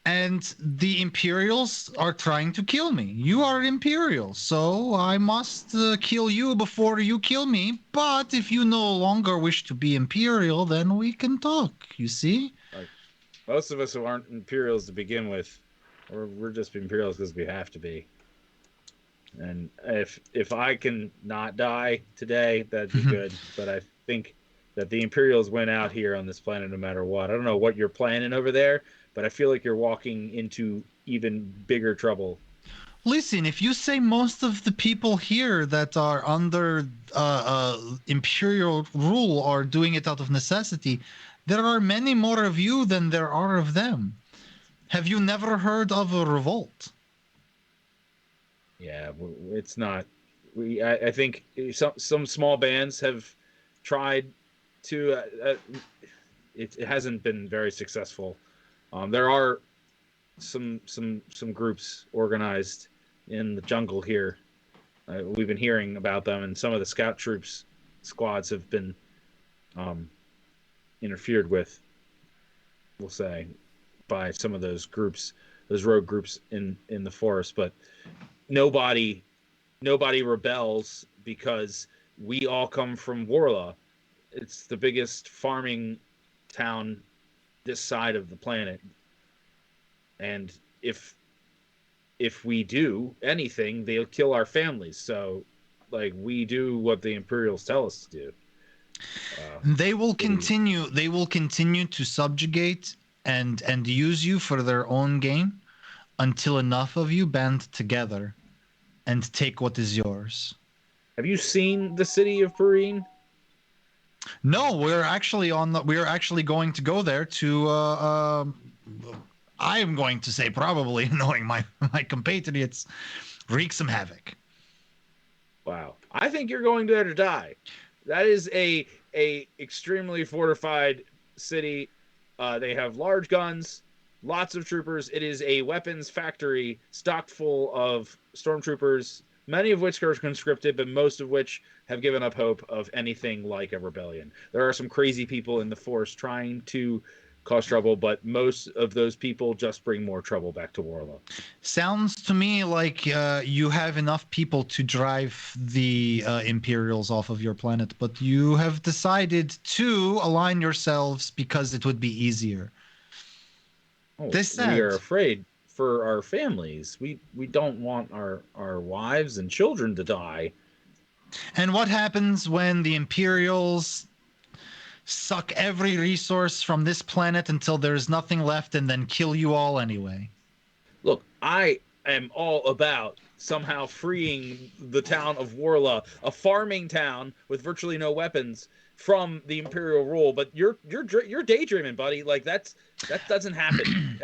And the Imperials are trying to kill me. You are Imperial, so I must kill you before you kill me. But if you no longer wish to be Imperial, then we can talk, you see? Most of us who aren't Imperials to begin with, we're just Imperials because we have to be. And if I can not die today, that'd be good. But I think that the Imperials went out here on this planet no matter what. I don't know what you're planning over there, but I feel like you're walking into even bigger trouble. Listen, if you say most of the people here that are under Imperial rule are doing it out of necessity, there are many more of you than there are of them. Have you never heard of a revolt? Yeah, it's not. I think some small bands have tried to it hasn't been very successful. There are some groups organized in the jungle here. We've been hearing about them, and some of the scout troops squads have been interfered with, we'll say, by some of those groups, those rogue groups in the forest. But nobody rebels because we all come from Warla. It's the biggest farming town this side of the planet, and if we do anything, they'll kill our families. So, like, we do what the Imperials tell us to do. They will continue. They will continue to subjugate and use you for their own gain until enough of you band together and take what is yours. Have you seen the city of Perrine? No, we're actually going to go there to. I am going to say probably, knowing my compatriots, wreak some havoc. Wow, I think you're going there to die. That is a extremely fortified city. They have large guns, lots of troopers. It is a weapons factory stocked full of stormtroopers, many of which are conscripted, but most of which have given up hope of anything like a rebellion. There are some crazy people in the force trying to cause trouble, but most of those people just bring more trouble back to Warlow. Sounds to me like you have enough people to drive the Imperials off of your planet, but you have decided to align yourselves because it would be easier. Oh, They said, we are afraid for our families. We don't want our wives and children to die. And what happens when the Imperials suck every resource from this planet until there's nothing left and then kill you all anyway? Look, I am all about somehow freeing the town of Warla, a farming town with virtually no weapons, from the Imperial rule. But you're daydreaming, buddy. Like that doesn't happen.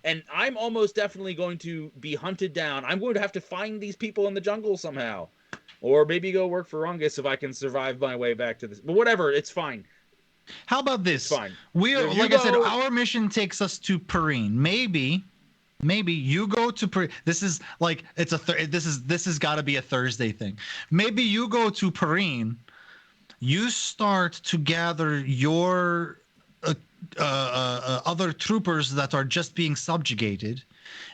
And I'm almost definitely going to be hunted down. I'm going to have to find these people in the jungle somehow, or maybe go work for Rungus if I can survive my way back to this. But whatever, it's fine. How about this? It's fine. We're If you like I said, go- our mission takes us to Perrine. Maybe you go to Perrine. This is like it's a this has got to be a Thursday thing. Maybe you go to Perrine. You start to gather your other troopers that are just being subjugated,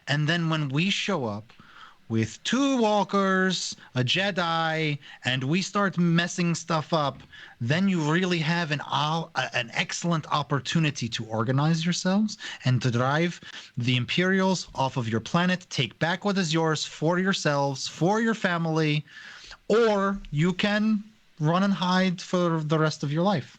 and then when we show up with 2 walkers, a Jedi, and we start messing stuff up, then you really have an excellent opportunity to organize yourselves and to drive the Imperials off of your planet, take back what is yours for yourselves, for your family, or you can run and hide for the rest of your life.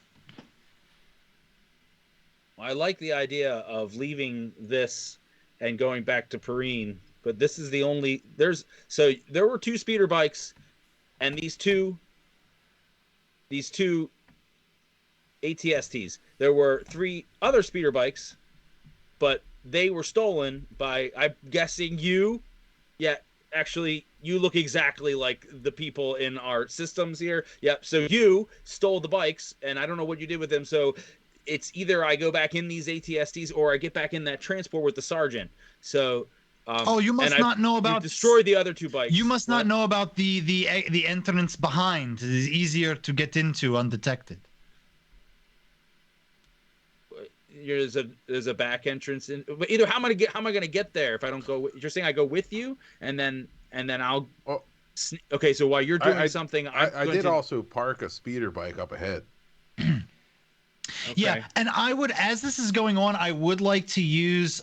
I like the idea of leaving this and going back to Perrine, but this is the only there were 2 speeder bikes, and these two ATSTs. There were 3 other speeder bikes, but they were stolen by, I'm guessing, you. Yeah, actually, you look exactly like the people in our systems here. Yep. So you stole the bikes, and I don't know what you did with them. So it's either I go back in these ATSTs or I get back in that transport with the sergeant. So. You must not know about. Destroyed the other 2 bikes. You must not know about the entrance behind. It is easier to get into undetected. There's a back entrance in. But either how am I going to get there if I don't go? You're saying I go with you, and then I'll. Oh. Okay, so while you're doing something, I did also park a speeder bike up ahead. Okay. Yeah, and I would, as this is going on, I would like to use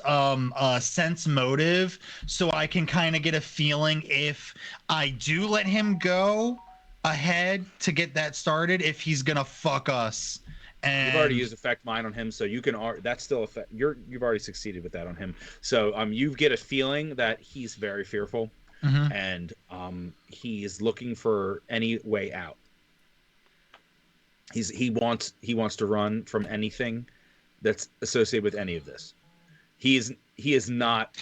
sense motive so I can kind of get a feeling if I do let him go ahead to get that started, if he's gonna fuck us. And you've already used effect mind on him, so you can. That's still effect. You've already succeeded with that on him. So you get a feeling that he's very fearful, and he's looking for any way out. He wants to run from anything that's associated with any of this. He is not.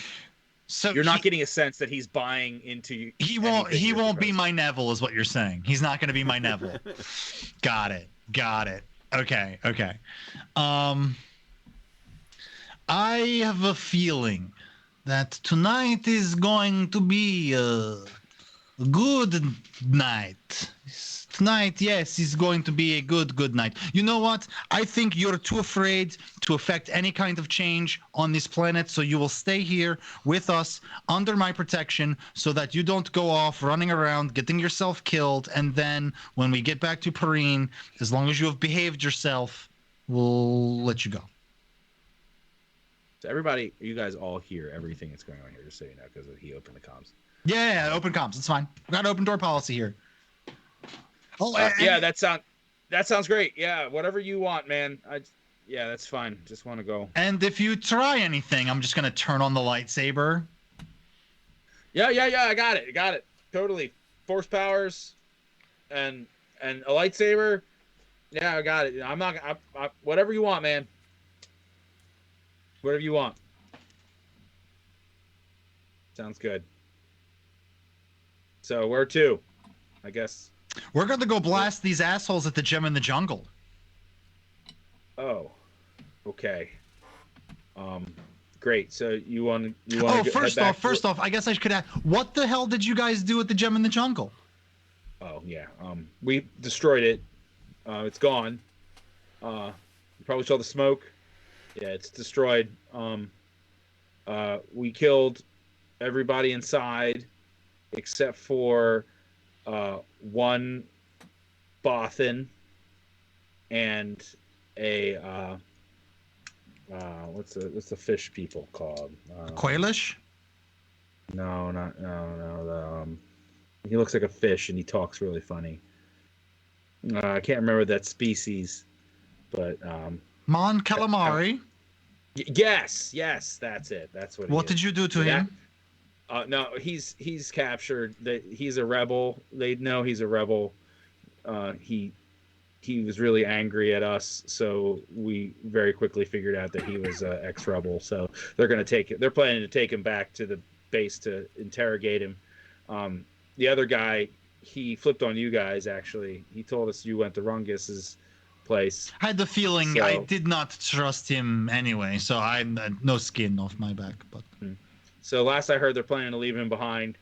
So you're not getting a sense that he's buying into. He won't be my Neville, is what you're saying. He's not going to be my Neville. Got it. Okay. I have a feeling that tonight is going to be a good night. Tonight, yes, is going to be a good night. You know what? I think you're too afraid to affect any kind of change on this planet, so you will stay here with us under my protection so that you don't go off running around getting yourself killed. And then when we get back to Perrine, as long as you have behaved yourself, we'll let you go. So everybody, you guys all hear everything that's going on here, just so you know, because he opened the comms. Yeah, open comms. It's fine. We got open door policy here. Oh, Yeah, that sounds great. Yeah, whatever you want, man. Yeah, that's fine. Just want to go. and if you try anything, I'm just gonna turn on the lightsaber. Yeah. I got it. Totally. Force powers, and a lightsaber. Yeah, I got it. I'm not. Whatever you want, man. Whatever you want. Sounds good. So where to? I guess. We're gonna go blast these assholes at the gem in the jungle. Oh. Okay. Great. So you want to? Oh, first off, I guess I could ask, what the hell did you guys do at the gem in the jungle? Oh yeah. We destroyed it. It's gone. You probably saw the smoke. Yeah, it's destroyed. We killed everybody inside except for one Bothan and a what's the fish people called? Quailish? No. He looks like a fish and he talks really funny. I can't remember that species, but Mon Calamari. yes, that's it. That's what. What did you do to him? No, he's captured. He's a rebel. They know he's a rebel. He was really angry at us, so we very quickly figured out that he was ex-rebel. So they're planning to take him back to the base to interrogate him. The other guy, he flipped on you guys. Actually, he told us you went to Rungus's place. I had the feeling I did not trust him anyway, so I'm no skin off my back. But so last I heard, they're planning to leave him behind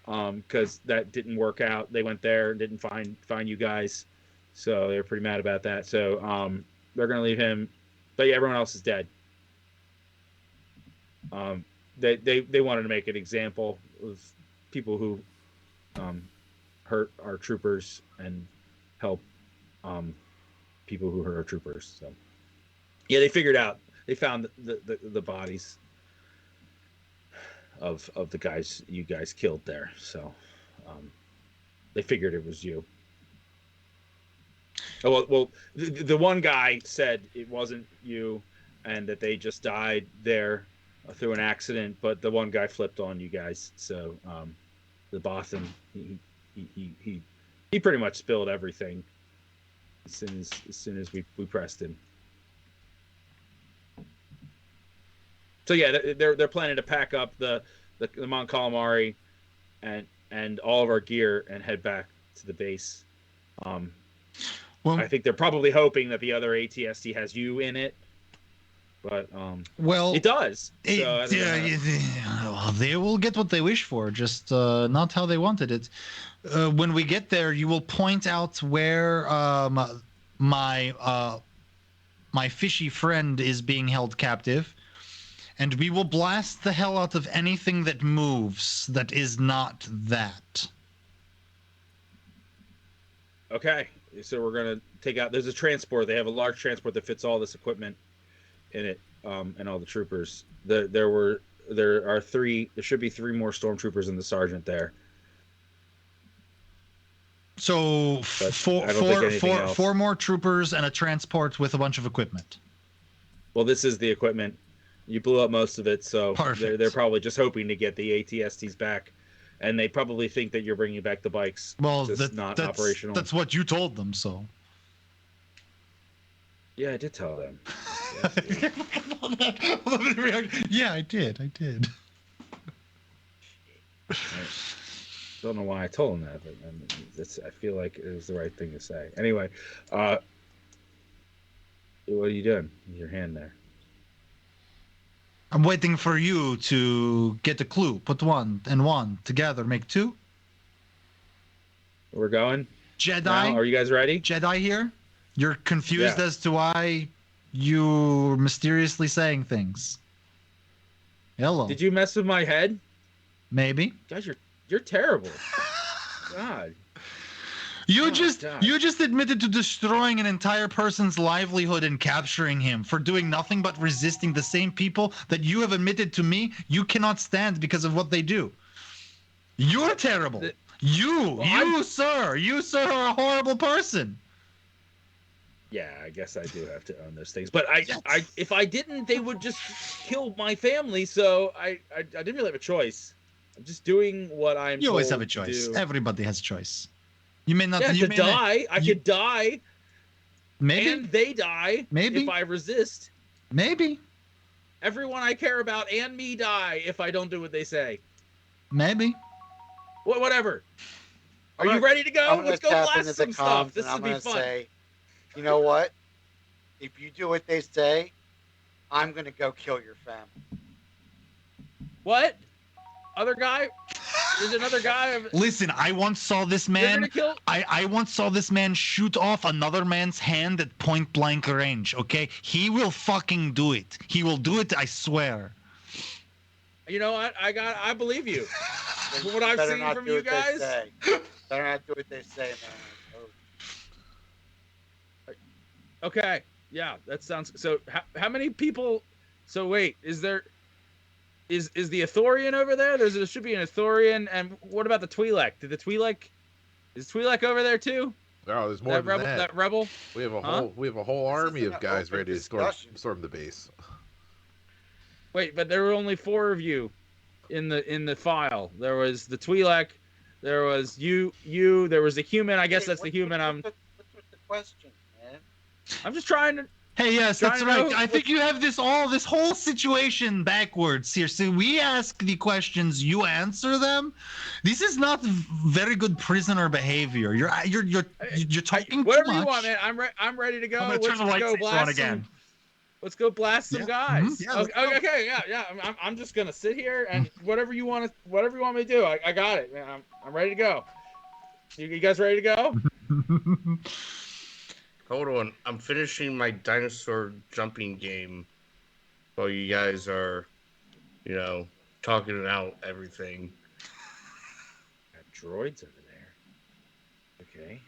because that didn't work out. They went there and didn't find you guys, so they're pretty mad about that. So they're gonna leave him, but yeah, everyone else is dead. They wanted to make an example of people who hurt our troopers and help people who hurt our troopers. So yeah, they figured out. They found the bodies of the guys you guys killed there. So they figured it was you. Oh well, the one guy said it wasn't you, and that they just died there through an accident. But the one guy flipped on you guys. So the Bothan, he pretty much spilled everything as soon as we pressed him. So yeah, they're planning to pack up the Mon Calamari and all of our gear and head back to the base. I think they're probably hoping that the other ATST has you in it, but it does. Well, they will get what they wish for, just not how they wanted it. When we get there, you will point out where my fishy friend is being held captive, and we will blast the hell out of anything that moves that is not that. Okay, so we're gonna take out. There's a transport. They have a large transport that fits all this equipment in it, and all the troopers. There should be 3 more stormtroopers and the sergeant there. So four more troopers and a transport with a bunch of equipment. Well, this is the equipment. You blew up most of it, so they're probably just hoping to get the ATSTs back, and they probably think that you're bringing back the bikes. Well, that's not operational. That's what you told them, so. Yeah, I did tell them. Yeah, I did. I don't know why I told him that, but I feel like it was the right thing to say. Anyway, What are you doing with your hand there? I'm waiting for you to get a clue. Put one and one together, make two. We're going Jedi, now. Are you guys ready? Jedi here. You're confused Yeah. as to why you're mysteriously saying things. Hello. Did you mess with my head? Maybe. Guys, you're terrible. God. You Oh, just God. you just admitted to destroying an entire person's livelihood and capturing him for doing nothing but resisting the same people that you have admitted to me you cannot stand because of what they do. You're terrible. You sir are a horrible person. Yeah, I guess I do have to own those things. But I Yes. if I didn't, they would just kill my family. So I didn't really have a choice. I'm just doing what I'm. You always told have a to choice. do. Everybody has a choice. You may not. Yeah, You to may not- die. I you- could die, Maybe. and they die. Maybe. If I resist. Maybe. Everyone I care about and me die if I don't do what they say. Maybe. Whatever. Are I'm you gonna- ready to go? I'm gonna Let's go tap blast into the some stuff. comms This and will I'm be gonna fun. say, you know what? If you do what they say, I'm gonna go kill your family. What? Other guy? There's another guy. Listen, I once saw this You're man. gonna kill. I once saw this man shoot off another man's hand at point blank range. Okay, he will fucking do it. He will do it. I swear. You know what? I believe you. Then From what I've better seen not from do you what they guys. say. Better not do what they say, man. Oh, Okay. Yeah, that sounds. So how many people? So wait, is there? Is the Athorian over there? There should be an Athorian. And what about the Twi'lek? Did the Twi'lek? Is Twi'lek over there too? Oh, there's more That than rebel. that. That rebel. We have a Huh? whole This army isn't of an guys open ready to discussion. storm the base. Wait, but there were only 4 of you in the file. There was the Twi'lek. There was you. There was a human. I guess hey, that's the human. what's with the question, man? I'm just trying to. Hey, yes, Trying that's to right. know I think you have this whole situation backwards here. So we ask the questions, you answer them. This is not very good prisoner behavior. You're talking Whatever too much. you want, man. I'm ready to go. I'm gonna turn the Let's go lightsaber blast on again. Let's go blast some Yeah. guys. Mhm. Yeah, let's go. Okay, yeah. I'm just gonna sit here and whatever you want me to do, I got it, man. I'm ready to go. You guys ready to go? Hold on, I'm finishing my dinosaur jumping game while you guys are, talking out everything. Got droids over there. Okay.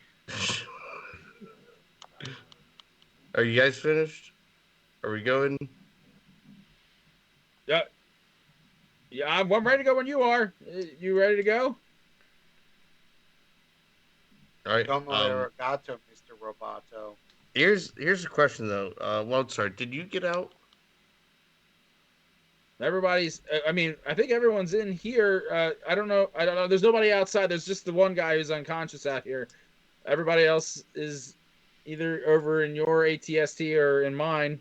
Are you guys finished? Are we going? Yeah. Yeah, I'm ready to go when you are. You ready to go? All right. Domo arigato, Mr. Roboto. Here's a question though. Wildstar, did you get out? Everybody's. I mean, I think everyone's in here. I don't know. There's nobody outside. There's just the one guy who's unconscious out here. Everybody else is either over in your ATST or in mine.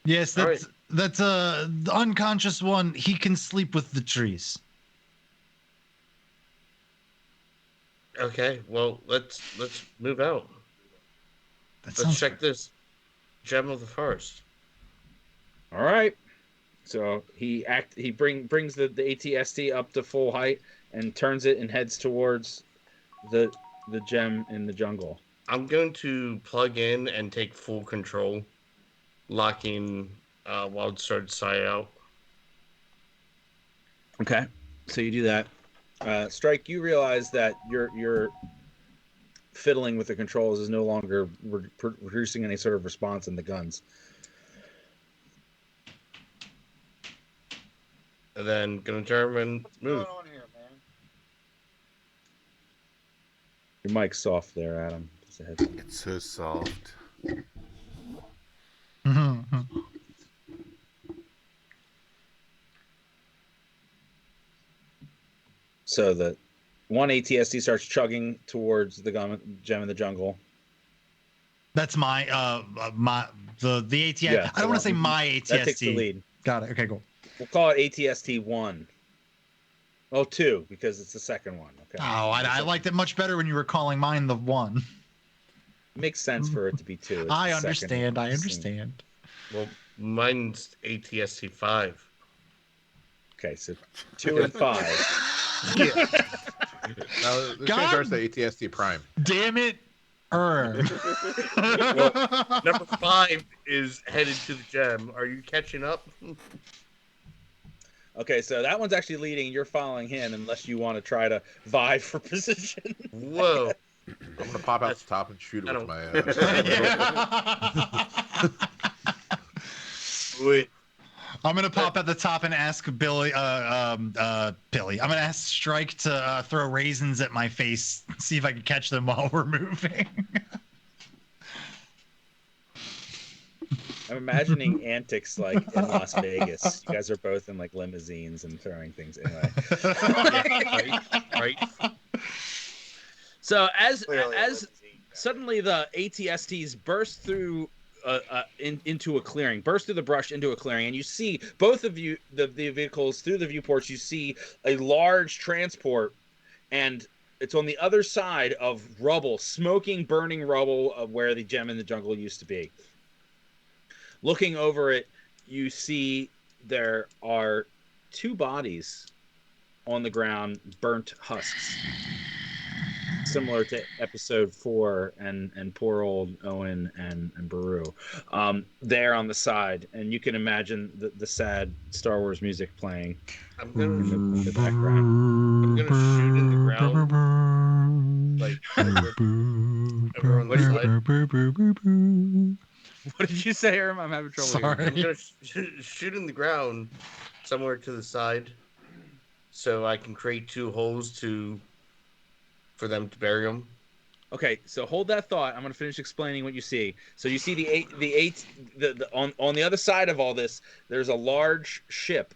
Yes, All that's the unconscious one. He can sleep with the trees. Okay. Well, let's move out. That Let's sounds check this gem of the forest. All right. So he brings the ATST up to full height and turns it and heads towards the gem in the jungle. I'm going to plug in and take full control, locking Wildstar's sight out. Okay. So you do that. Strike, you realize that your fiddling with the controls is no longer producing any sort of response in the guns. And then gonna turn and What's move. going on here, man? Your mic's soft there, Adam. Just a heads up. It's so soft. So the one ATST starts chugging towards the gem in the jungle. That's my the ATST. Yeah, I don't want to say my That takes the ATST. lead. Got it. Okay, cool. We'll call it ATST 1. Oh, 2, because it's the second one. Okay. Oh, I liked it much better when you were calling mine the one. Makes sense for it to be 2. It's I the second understand. I scene. understand. Well, mine's ATST 5. Okay, so 2 and 5. Yeah. Now, let's change God ours to ATST Prime. damn it, Number 5 is headed to the gem. Are you catching up? Okay, so that one's actually leading. You're following him, unless you want to try to vie for position. Whoa. I'm gonna pop out the top and shoot it I with don't- my. Wait. I'm gonna pop at the top and ask Billy. I'm gonna ask Strike to throw raisins at my face, see if I can catch them while we're moving. I'm imagining antics like in Las Vegas. You guys are both in like limousines and throwing things anyway. Right. So as Clearly a limousine. suddenly the ATSTs burst through into a clearing, burst through the brush into a clearing, and you see both of you, the vehicles through the viewports. You see a large transport, and it's on the other side of rubble, smoking, burning rubble of where the gem in the jungle used to be. Looking over it, you see there are 2 bodies on the ground, burnt husks, similar to episode 4 and poor old Owen and Baru. There on the side, and you can imagine the sad Star Wars music playing I'm gonna in the background. I'm gonna shoot in the ground, like over on the side. What did you say, Erm? I'm having trouble Sorry. hearing. I'm gonna shoot in the ground somewhere to the side, so I can create 2 holes for them to bury them. Okay, so hold that thought. I'm going to finish explaining what you see. So you see on the other side of all this, there's a large ship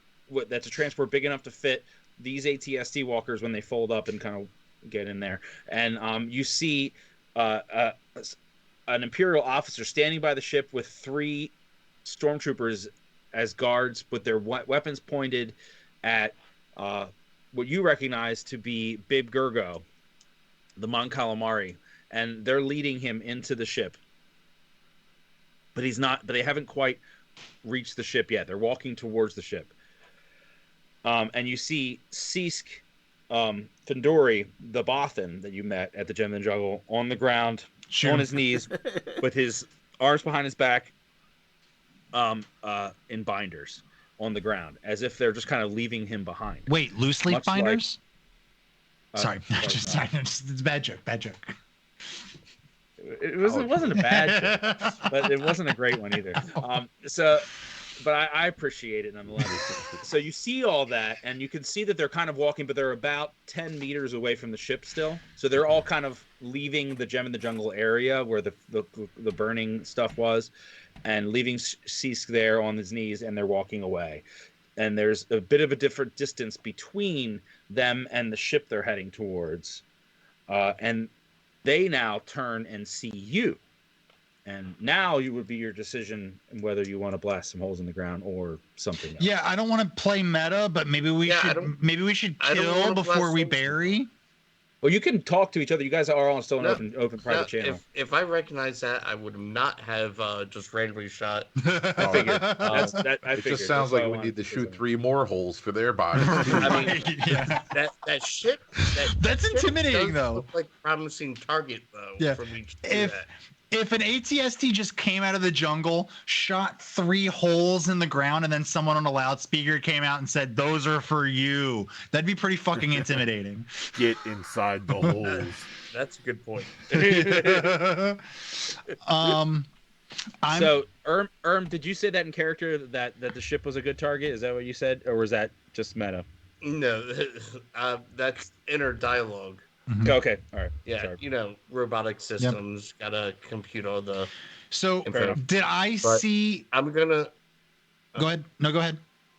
that's a transport big enough to fit these ATST walkers when they fold up and kind of get in there. And you see an Imperial officer standing by the ship with 3 stormtroopers as guards with their weapons pointed at what you recognize to be Bib Gurgo, the Mon Calamari, and they're leading him into the ship. But they haven't quite reached the ship yet. They're walking towards the ship. And you see Sisk Findori, the Bothan that you met at the Gem and Juggle, on the ground, on his knees, with his arms behind his back, in binders on the ground, as if they're just kind of leaving him behind. Wait, loose leaf Much binders? Sorry, like, it's a bad joke. Bad joke. It wasn't a bad joke, but it wasn't a great one either. But I appreciate it nonetheless. So you see all that, and you can see that they're kind of walking, but they're about 10 meters away from the ship still. So they're all kind of leaving the Gem in the Jungle area where the burning stuff was, and leaving Sisk there on his knees, and they're walking away. And there's a bit of a different distance between them and the ship they're heading towards. And they now turn and see you. And now you would be your decision whether you want to blast some holes in the ground or something else. Yeah, I don't want to play meta, but maybe we should kill before we bury. Well, you can talk to each other. You guys are all still an open private channel. If I recognize that, I would not have just randomly shot. I figured. It just sounds like we need to shoot 3 more holes for their body. I mean, that ship. That's intimidating, though. Look like a promising target, though. Yeah. For me to do that. If an ATST just came out of the jungle, shot 3 holes in the ground, and then someone on a loudspeaker came out and said, "Those are for you," that'd be pretty fucking intimidating. Get inside the holes. That's a good point. So, did you say that in character that the ship was a good target? Is that what you said, or was that just meta? No, that's inner dialogue. Mm-hmm. Okay, all right. Yeah, sorry. Robotic systems gotta compute all the. So did I see? I'm gonna. Go ahead. No, go ahead.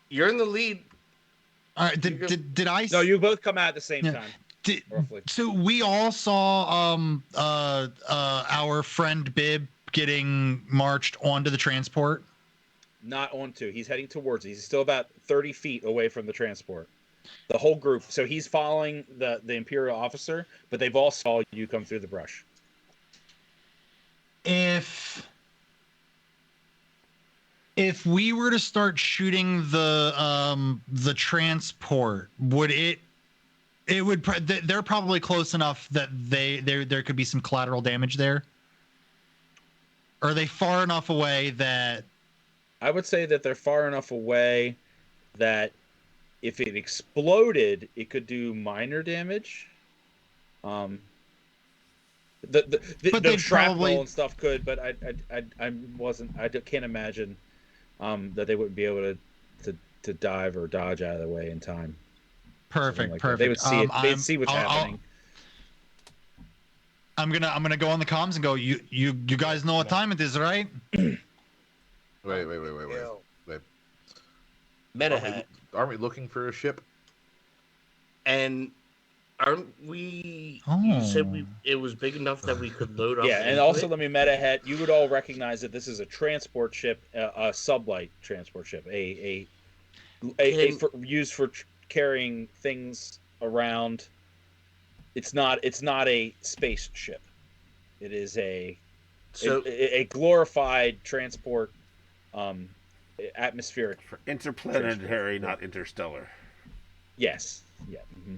You're in the lead. All right. Did I? No, you both come out at the same time. Roughly. So we all saw our friend Bib getting marched onto the transport. Not onto. He's heading towards it. He's still about 30 feet away from the transport. The whole group. So he's following the Imperial officer, but they've all saw you come through the brush. if we were to start shooting the transport, would it would they're probably close enough that there could be some collateral damage there? Are they far enough away that I would say that they're far enough away that if it exploded, it could do minor damage. The they'd shrapnel probably- and stuff could, but I can't imagine that they wouldn't be able to dive or dodge out of the way in time. perfect, Like that. perfect. They would see it. They'd see what's happening. I'm gonna go on the comms and go. You guys know what time it is, right? Wait. Yo. Metahat. Aren't we looking for a ship? And aren't we? Oh. You said it was big enough that we could load up. Yeah, and into also it? let me meta head. You would all recognize that this is a transport ship, a sublight transport ship, used for carrying things around. It's not a spaceship. It is a glorified transport, atmospheric. For interplanetary, not interstellar. Yes. Yeah. Mm-hmm.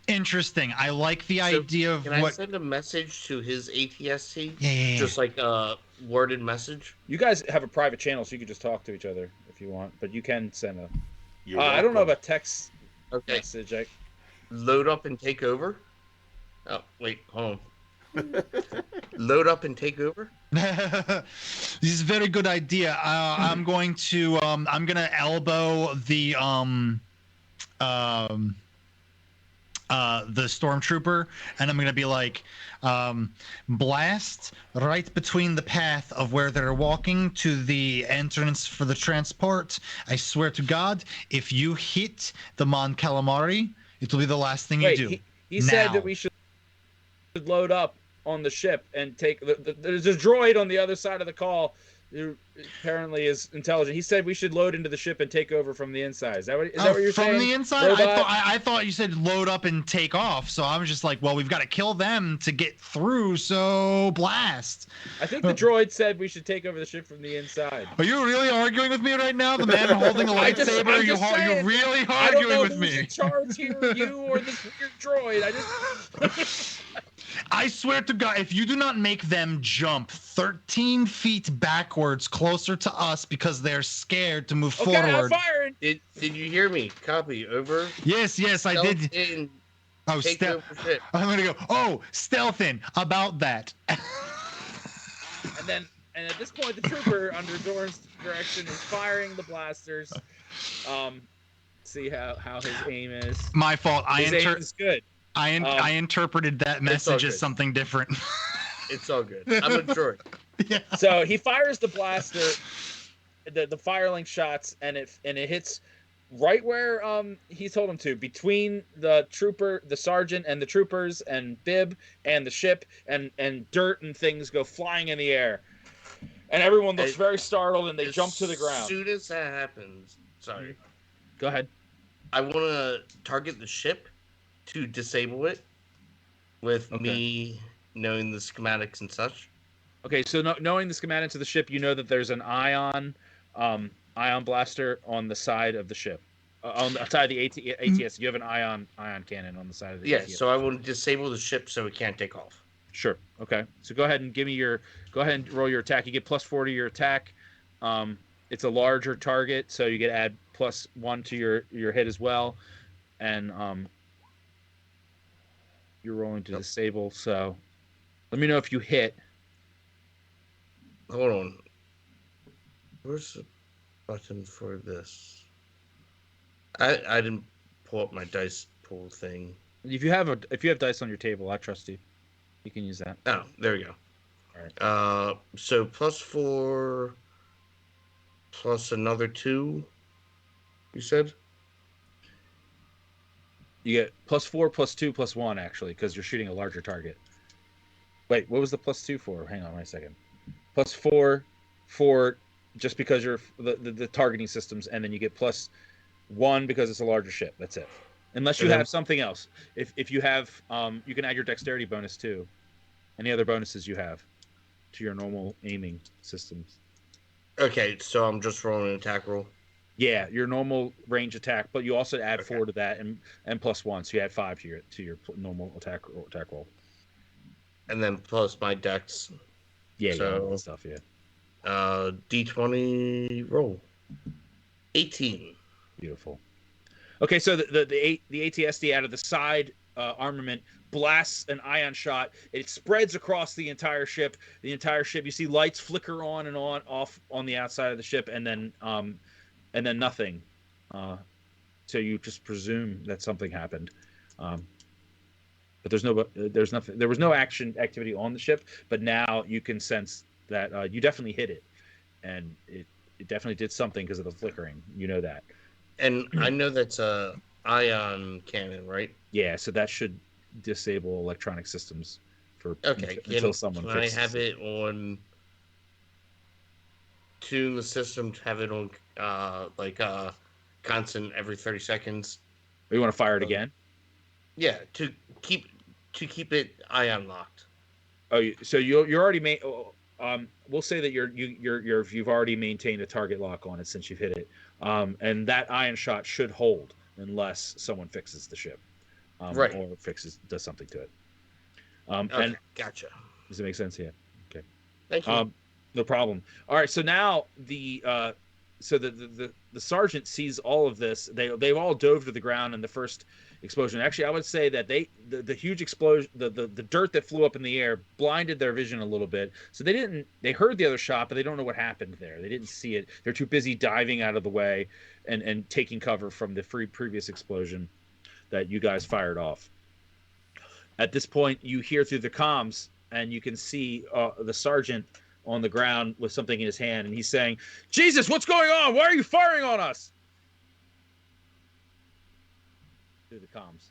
Interesting. I like the idea of Can I what. send a message to his ATST? Yeah. Just like a worded message. You guys have a private channel, so you can just talk to each other if you want. But you can send a. You're I don't know welcome. about text Okay. message. Load up and take over. Oh wait, hold on. Load up and take over. This is a very good idea. I'm going to elbow the stormtrooper, and I'm gonna be like, blast right between the path of where they're walking to the entrance for the transport. I swear to God, if you hit the Mon Calamari, it will be the last thing you do. He said Now. that we should load up on the ship and take. There's a droid on the other side of the call who apparently is intelligent. He said we should load into the ship and take over from the inside. Is that what you're saying? From the inside? Robot? I thought you said load up and take off. So I was just like, well, we've got to kill them to get through. So blast. I think the droid said we should take over the ship from the inside. Are you really arguing with me right now? The man holding a I'm lightsaber? just You're saying. really I don't arguing know with who's me. in charge here, you or this weird droid. I just. I swear to God, if you do not make them jump 13 feet backwards closer to us because they're scared to move Okay, I'm forward. firing. Did you hear me? Copy. Over. Yes, I did. Stealth in, Oh, take over ship. I'm gonna go. Oh, stealthing about that. And at this point, the trooper under Dorn's direction is firing the blasters. See how his aim is. My fault. His aim is good. I interpreted that message all as good. something different. It's all good. I'm a droid. Yeah. So he fires the blaster, the firelink shots, and it hits right where he told him to, between the trooper, the sergeant, and the troopers, and Bib and the ship, and dirt and things go flying in the air, and everyone looks very startled, and they jump to the ground. As soon as that happens, sorry, Go ahead. I want to target the ship to disable it with me knowing the schematics and such. Okay, so knowing the schematics of the ship, you know that there's an ion blaster on the side of the ship. On the side of the ATS, you have an ion cannon on the side of the ATS. So I want to disable the ship so it can't take off. Sure. Okay. So go ahead and roll your attack. You get +4 to your attack. It's a larger target, so you get add +1 to your hit as well, and you're rolling to disable. So let me know if you hit. Hold on. Where's the button for this? I didn't pull up my dice pool thing. If you have dice on your table, I trust you. You can use that. Oh, there we go. All right. So +4 plus another 2. You said? You get +4, +2, +1 actually, because you're shooting a larger target. Wait, what was the +2 for? Hang on, wait a second. +4 for just because you're the targeting systems, and then you get +1 because it's a larger ship. That's it. Unless you have something else. If you have, you can add your dexterity bonus too. Any other bonuses you have? to your normal aiming systems. Okay, so I'm just rolling an attack roll. Yeah, your normal range attack, but you also add Okay. 4 to that and plus 1, so you add 5 to your normal attack roll. And then plus my dex. Yeah, yeah, all So- that stuff. Yeah, D20 roll. 18. beautiful. Okay, so the ATSD out of the side armament blasts an ion shot. It spreads across the entire ship. The entire ship. You see lights flicker on and off on the outside of the ship, and then nothing. So you just presume that something happened. But there's nothing. There was no activity on the ship, but now you can sense that you definitely hit it, and it definitely did something because of the flickering. You know that. And I know that's a ion cannon, right? Yeah, so that should disable electronic systems for Okay. until someone can I fixes have it on tune the system to have it on constant every 30 seconds? You want to fire it again? Yeah, to keep it ion locked. Oh, so you're already made. We'll say that you've already maintained a target lock on it since you've hit it, and that ion shot should hold unless someone fixes the ship, Right. or does something to it. Okay, And gotcha. does it make sense? Yeah. Okay. Thank you. No problem. All right. So now the sergeant sees all of this. They've all dove to the ground in the first explosion. Actually, I would say that the huge explosion, the dirt that flew up in the air blinded their vision a little bit. So they heard the other shot, but they don't know what happened there. They didn't see it. They're too busy diving out of the way and taking cover from the previous explosion that you guys fired off. At this point, you hear through the comms, and you can see the sergeant on the ground with something in his hand, and he's saying, "Jesus, what's going on? Why are you firing on us?" Through the comms,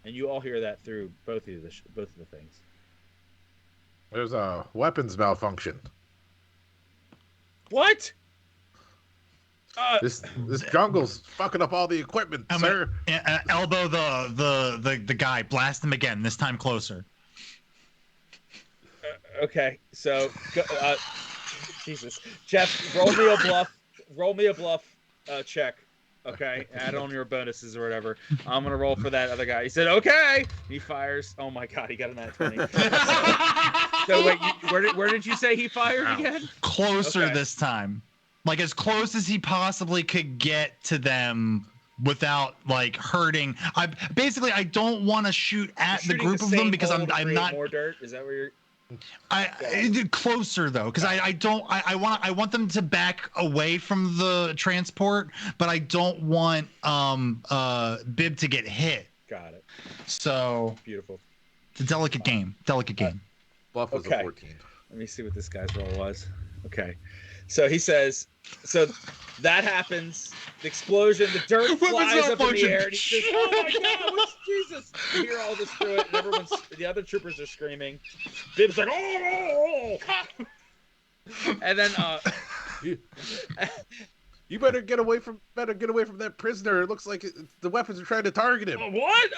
and you all hear that through both of the things. There's a weapons malfunction. What? This jungle's fucking up all the equipment, sir. Elbow the guy. Blast him again. This time closer. Okay, so Jesus, Jeff, roll me a bluff check. Okay, add on your bonuses or whatever. I'm gonna roll for that other guy. He said, "Okay." He fires. Oh my god, he got a nat 20. So wait, where did you say he fired again? Closer Okay. this time, like as close as he possibly could get to them without like hurting. I don't want to shoot at the group of them because I'm not more dirt. Is that where you're? Closer though, because I want them to back away from the transport, but I don't want Bib to get hit. Got it. So Beautiful. it's a delicate game. Bluff was Okay. a 14. Let me see what this guy's roll was. Okay. So he says, so that happens. The explosion, the dirt flies up in the air, and he says, "Oh my god, what's Jesus?" You hear all this through it, and the other troopers are screaming. Bib's like, "Oh!" And then You better get away from that prisoner. It looks like the weapons are trying to target him. what?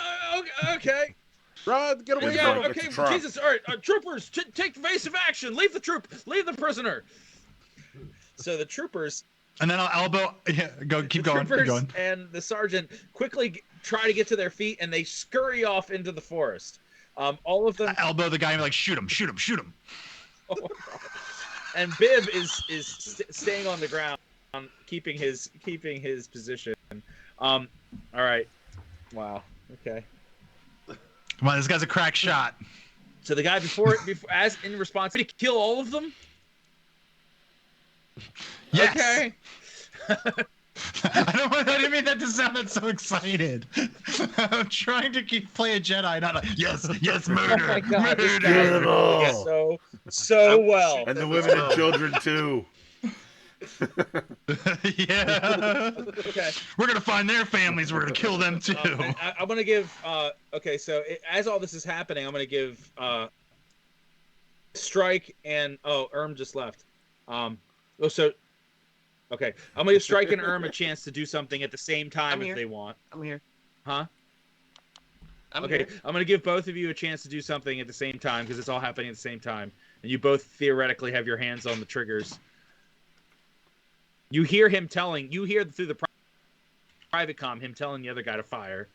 Okay. Run, get away Yeah, from him. okay, It's a trap. Jesus. All right, troopers, take evasive action. Leave the prisoner. So the troopers. And then I'll elbow. Yeah, keep going. And the sergeant quickly try to get to their feet, and they scurry off into the forest. All of them. Elbow the guy and be like, shoot him. Oh, and Bib is staying on the ground, keeping his position. All right. Wow. Okay. Come on, this guy's a crack shot. So the guy before as in response, did he kill all of them? Yes. Okay. I didn't mean that to sound so excited. I'm trying to play a Jedi, not like, yes, murder, Oh my god, this murder. guy Kill them all. is so well. And the women and children too. Yeah. Okay. We're gonna find their families. We're gonna kill them too. I'm gonna give. Okay, so as all this is happening, I'm gonna give Strike and Erm just left. Okay, I'm gonna give Strike and Erm a chance to do something at the same time I'm if here. they want. I'm here. Huh? Okay, I'm gonna give both of you a chance to do something at the same time because it's all happening at the same time, and you both theoretically have your hands on the triggers. You hear him telling. You hear through the private comm him telling the other guy to fire,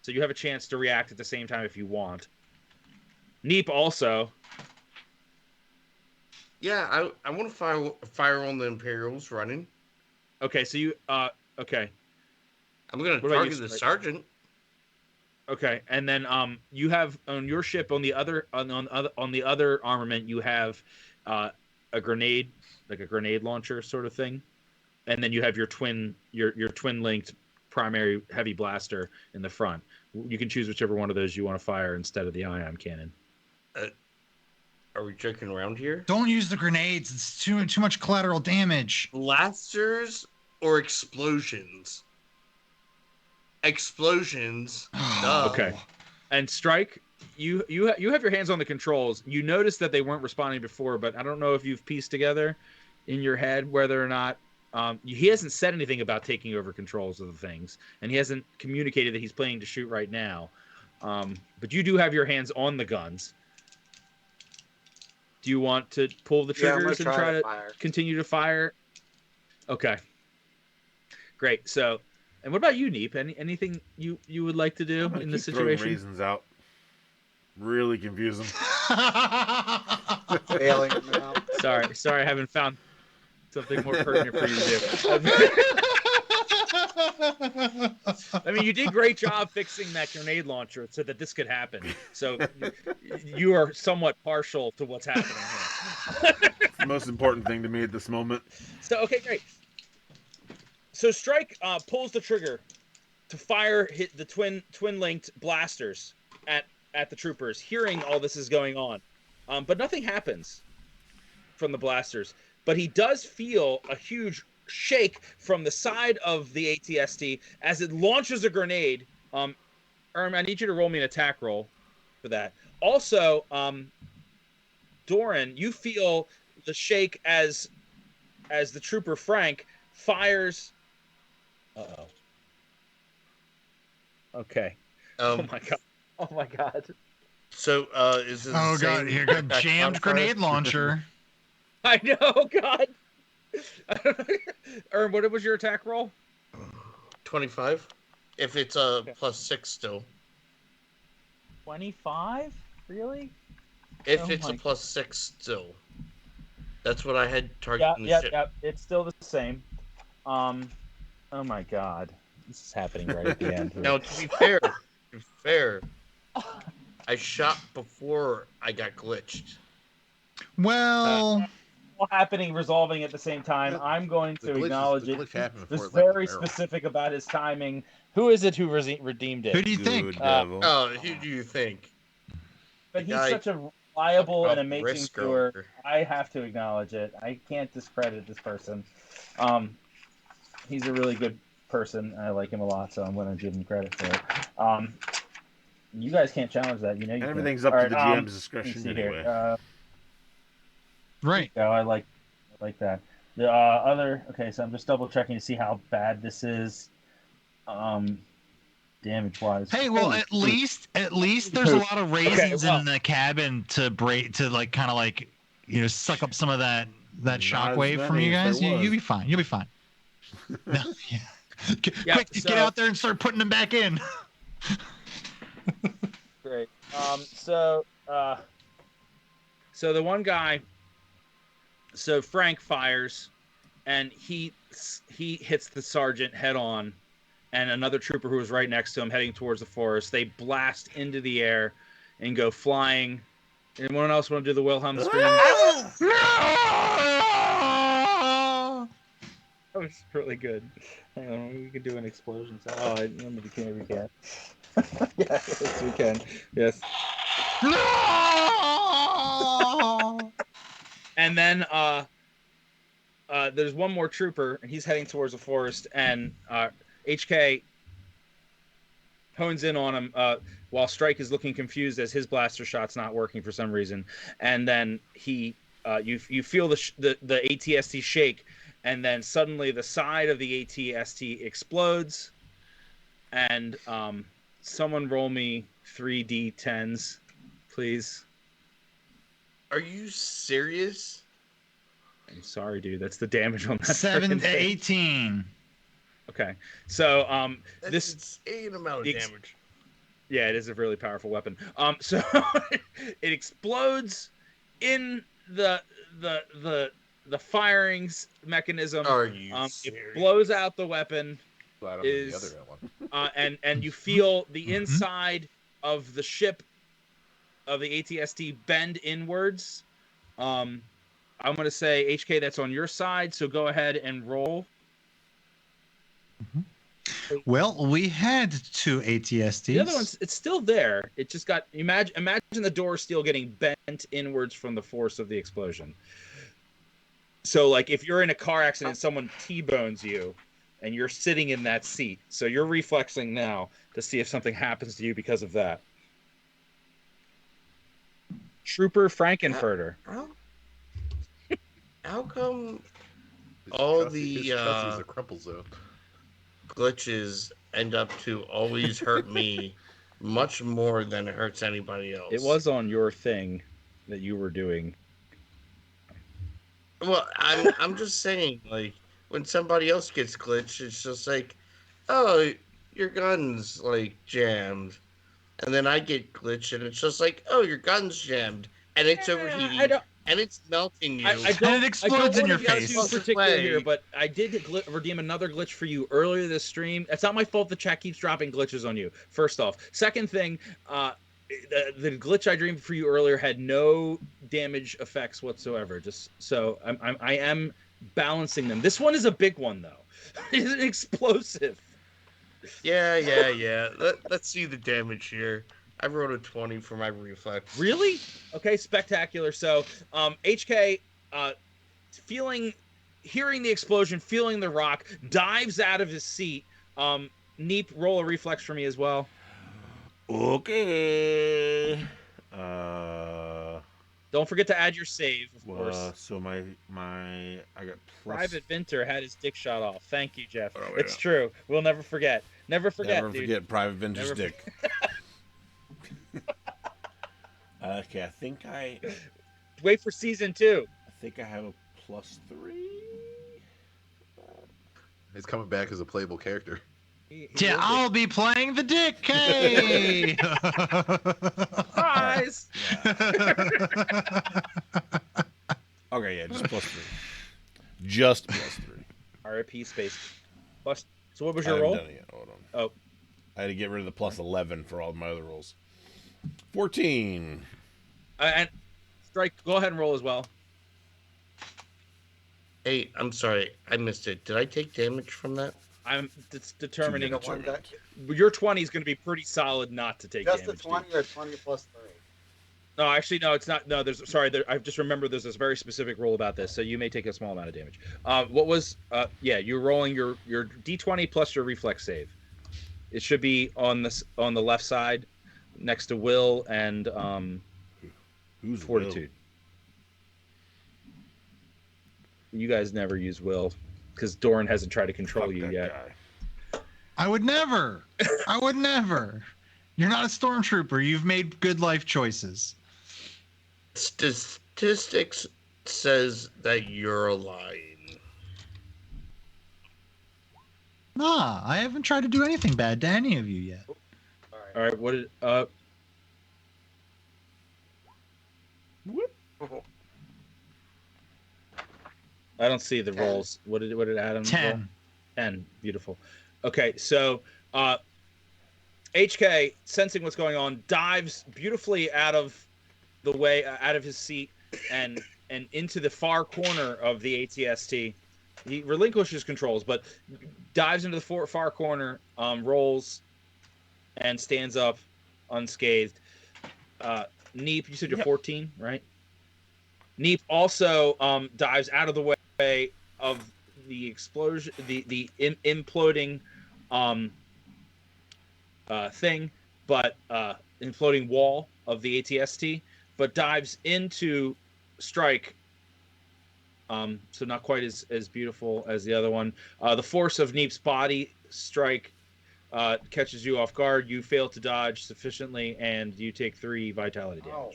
so you have a chance to react at the same time if you want. Neep also. Yeah, I want to fire on the Imperials running. Okay, so you okay. I'm gonna target the sergeant. Okay, and then you have on your ship on the other on the other armament you have a grenade, like a grenade launcher sort of thing, and then you have your twin linked primary heavy blaster in the front. You can choose whichever one of those you want to fire instead of the ion cannon. Are we joking around here? Don't use the grenades. It's too much collateral damage. Blasters or explosions? Explosions. Okay. And Strike, you have your hands on the controls. You noticed that they weren't responding before, but I don't know if you've pieced together in your head whether or not he hasn't said anything about taking over controls of the things, and he hasn't communicated that he's planning to shoot right now. But you do have your hands on the guns. Do you want to pull the triggers and try to continue to fire? Okay. Great. So, and what about you, Neep? Anything you would like to do in this situation? Raisins out. Really confusing. Failing them out. Sorry, I haven't found something more pertinent for you to do. I mean, you did a great job fixing that grenade launcher so that this could happen. So you are somewhat partial to what's happening here. It's the most important thing to me at this moment. So, okay, great. So Strike pulls the trigger to fire the twin-linked blasters at the troopers, hearing all this is going on. But nothing happens from the blasters. But he does feel a huge shake from the side of the ATST as it launches a grenade. I need you to roll me an attack roll for that. Also, Doran, you feel the shake as the trooper Frank fires. Uh-oh. Okay. Oh my god. Oh my god. So is this? Oh god, here got jammed grenade launcher. I know, God. What was your attack roll? 25. If it's Okay. +6 still. 25? Really? If Oh it's a my- +6 still. That's what I had targeting the ship. Yeah. It's still the same. Oh my God. This is happening right at the end. Now, to be fair, I shot before I got glitched. Well, All happening, resolving at the same time. I'm going to acknowledge it. It's very specific about his timing. Who is it who redeemed it? who do you think? Good devil. Who do you think? But he's guy- such a reliable and a amazing risk steward. over. I have to acknowledge it. I can't discredit this person. He's a really good person. I like him a lot, so I'm going to give him credit for it. You guys can't challenge that. You know, you Everything's can't. up All to the right, GM's discretion let's see anyway. here. Right. Yeah, I like that. The other. Okay, so I'm just double checking to see how bad this is. Damage wise. Hey, well, at least there's a lot of raisins in the cabin to like kind of like suck up some of that Not shockwave as from many you as guys. there was. You'll be fine. You'll be fine. No, yeah. Yeah, Quick, so- get out there and start putting them back in. Great. So the one guy. So Frank fires, and he hits the sergeant head on, and another trooper who was right next to him, heading towards the forest. They blast into the air, and go flying. Anyone else want to do the Wilhelm scream? That was really good. Hang on, we could do an explosion. Oh, we can't. Yes, we can. Yes. And then there's one more trooper, and he's heading towards the forest, and HK hones in on him while Strike is looking confused as his blaster shot's not working for some reason. And then you feel the ATST shake, and then suddenly the side of the ATST explodes, and someone roll me 3d10s, please. Are you serious? I'm sorry, dude. That's the damage on that. 7 frickin' thing. 18. Okay, so That's this insane amount of ex- damage. yeah, it is a really powerful weapon. So it explodes in the firings mechanism. Are you It serious? blows out the weapon. Glad I'm in the other one. And you feel the Mhm. inside of the ship of the ATST bend inwards. I'm going to say HK, that's on your side. So go ahead and roll. Well, we had 2 ATSTs. The other one's it's still there. It just got imagine the door steel getting bent inwards from the force of the explosion. So like if you're in a car accident, someone T-bones you, and you're sitting in that seat. So you're reflexing now to see if something happens to you because of that. Trooper Frankenfurter. How come His all cussy- his the cussy is a crumple zone. glitches end up to always hurt me much more than it hurts anybody else? It was on your thing that you were doing. Well, I'm just saying, like, when somebody else gets glitched, it's just like, oh, your gun's like jammed, and then I get glitched, and it's just like, oh, your gun's jammed, and it's overheating, and it's melting you. I don't, explodes in I your don't want to face. be too particular Way. here, but I did redeem another glitch for you earlier this stream. It's not my fault the chat keeps dropping glitches on you. First off, second thing, the glitch I dreamed for you earlier had no damage effects whatsoever. Just so I am balancing them. This one is a big one though. It's an explosive. Yeah. Let's see the damage here. I rolled a 20 for my reflex. Really? Okay, spectacular. So, HK, hearing the explosion, feeling the rock, dives out of his seat. Neep, roll a reflex for me as well. Okay. Don't forget to add your save, of course. So my I got plus. Private Vinter had his dick shot off. Thank you, Jeff. Oh, It's yeah. true. We'll never forget. Never forget, Never dude. forget Private Venture's Never dick. Okay, I think I Wait for season 2. have a +3. He's coming back as a playable character. He Yeah, will be. I'll be playing the dick. Hey! Surprise! Okay, yeah, just +3. Just +3. RIP space. Plus. So what was I your haven't roll? done it yet. Hold on. Oh. I had to get rid of the +11 for all my other rolls. 14. And Strike, go ahead and roll as well. Hey, I'm sorry, I missed it. Did I take damage from that? I'm determining. To be determined. Your 20 is going to be pretty solid not to take Just damage. a 20 or 20 plus 3? No, actually, no, it's not. No, I just remember there's this very specific rule about this, so you may take a small amount of damage. What was? Yeah, you're rolling your d20 plus your reflex save. It should be on the left side, next to will and Who's fortitude. You guys never use will because Doran hasn't tried to control Fuck you that yet. guy. I would never. You're not a stormtrooper. You've made good life choices. Statistics says that you're lying. Nah, I haven't tried to do anything bad to any of you yet. All right, what did I don't see the 10. rolls. What did Adam roll? 10. 10. Beautiful. Okay, so HK, sensing what's going on, dives beautifully out of the way, out of his seat, and into the far corner of the ATST. He relinquishes controls, but dives into the far corner, rolls, and stands up unscathed. Neep, you said you're 14, right? Neep also dives out of the way of the explosion, the imploding thing, but imploding wall of the ATST, but dives into Strike. So not quite as beautiful as the other one. The force of Neep's body Strike catches you off guard. You fail to dodge sufficiently, and you take 3 vitality damage. Oh.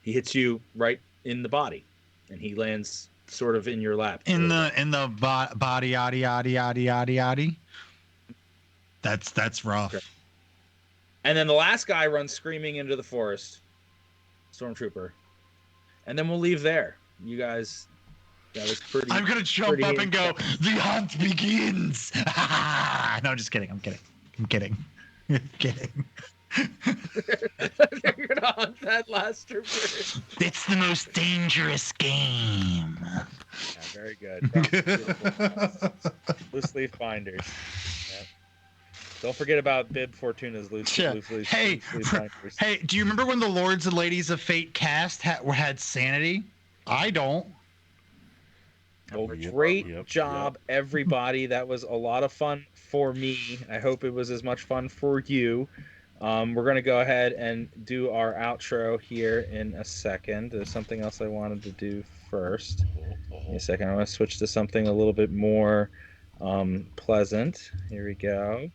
He hits you right in the body, and he lands sort of in your lap. In the body, yaddy, yaddy, yaddy, yaddy, yaddy. That's rough. Okay. And then the last guy runs screaming into the forest, stormtrooper, and then we'll leave there. You guys, that was pretty. I'm gonna jump up and go. intense. The hunt begins. No, I'm just kidding. I'm kidding. I'm kidding. You're gonna hunt that last trooper. It's the most dangerous game. Yeah, very good. Loose leaf binders. Yeah. Don't forget about Bib Fortuna's loose leaf Hey, binders. hey, do you remember when the Lords and Ladies of Fate cast had sanity? I don't. Well, Yep, great job, everybody. That was a lot of fun for me. I hope it was as much fun for you. We're going to go ahead and do our outro here in a second. There's something else I wanted to do first. Give me a second. I want to switch to something a little bit more pleasant. Here we go.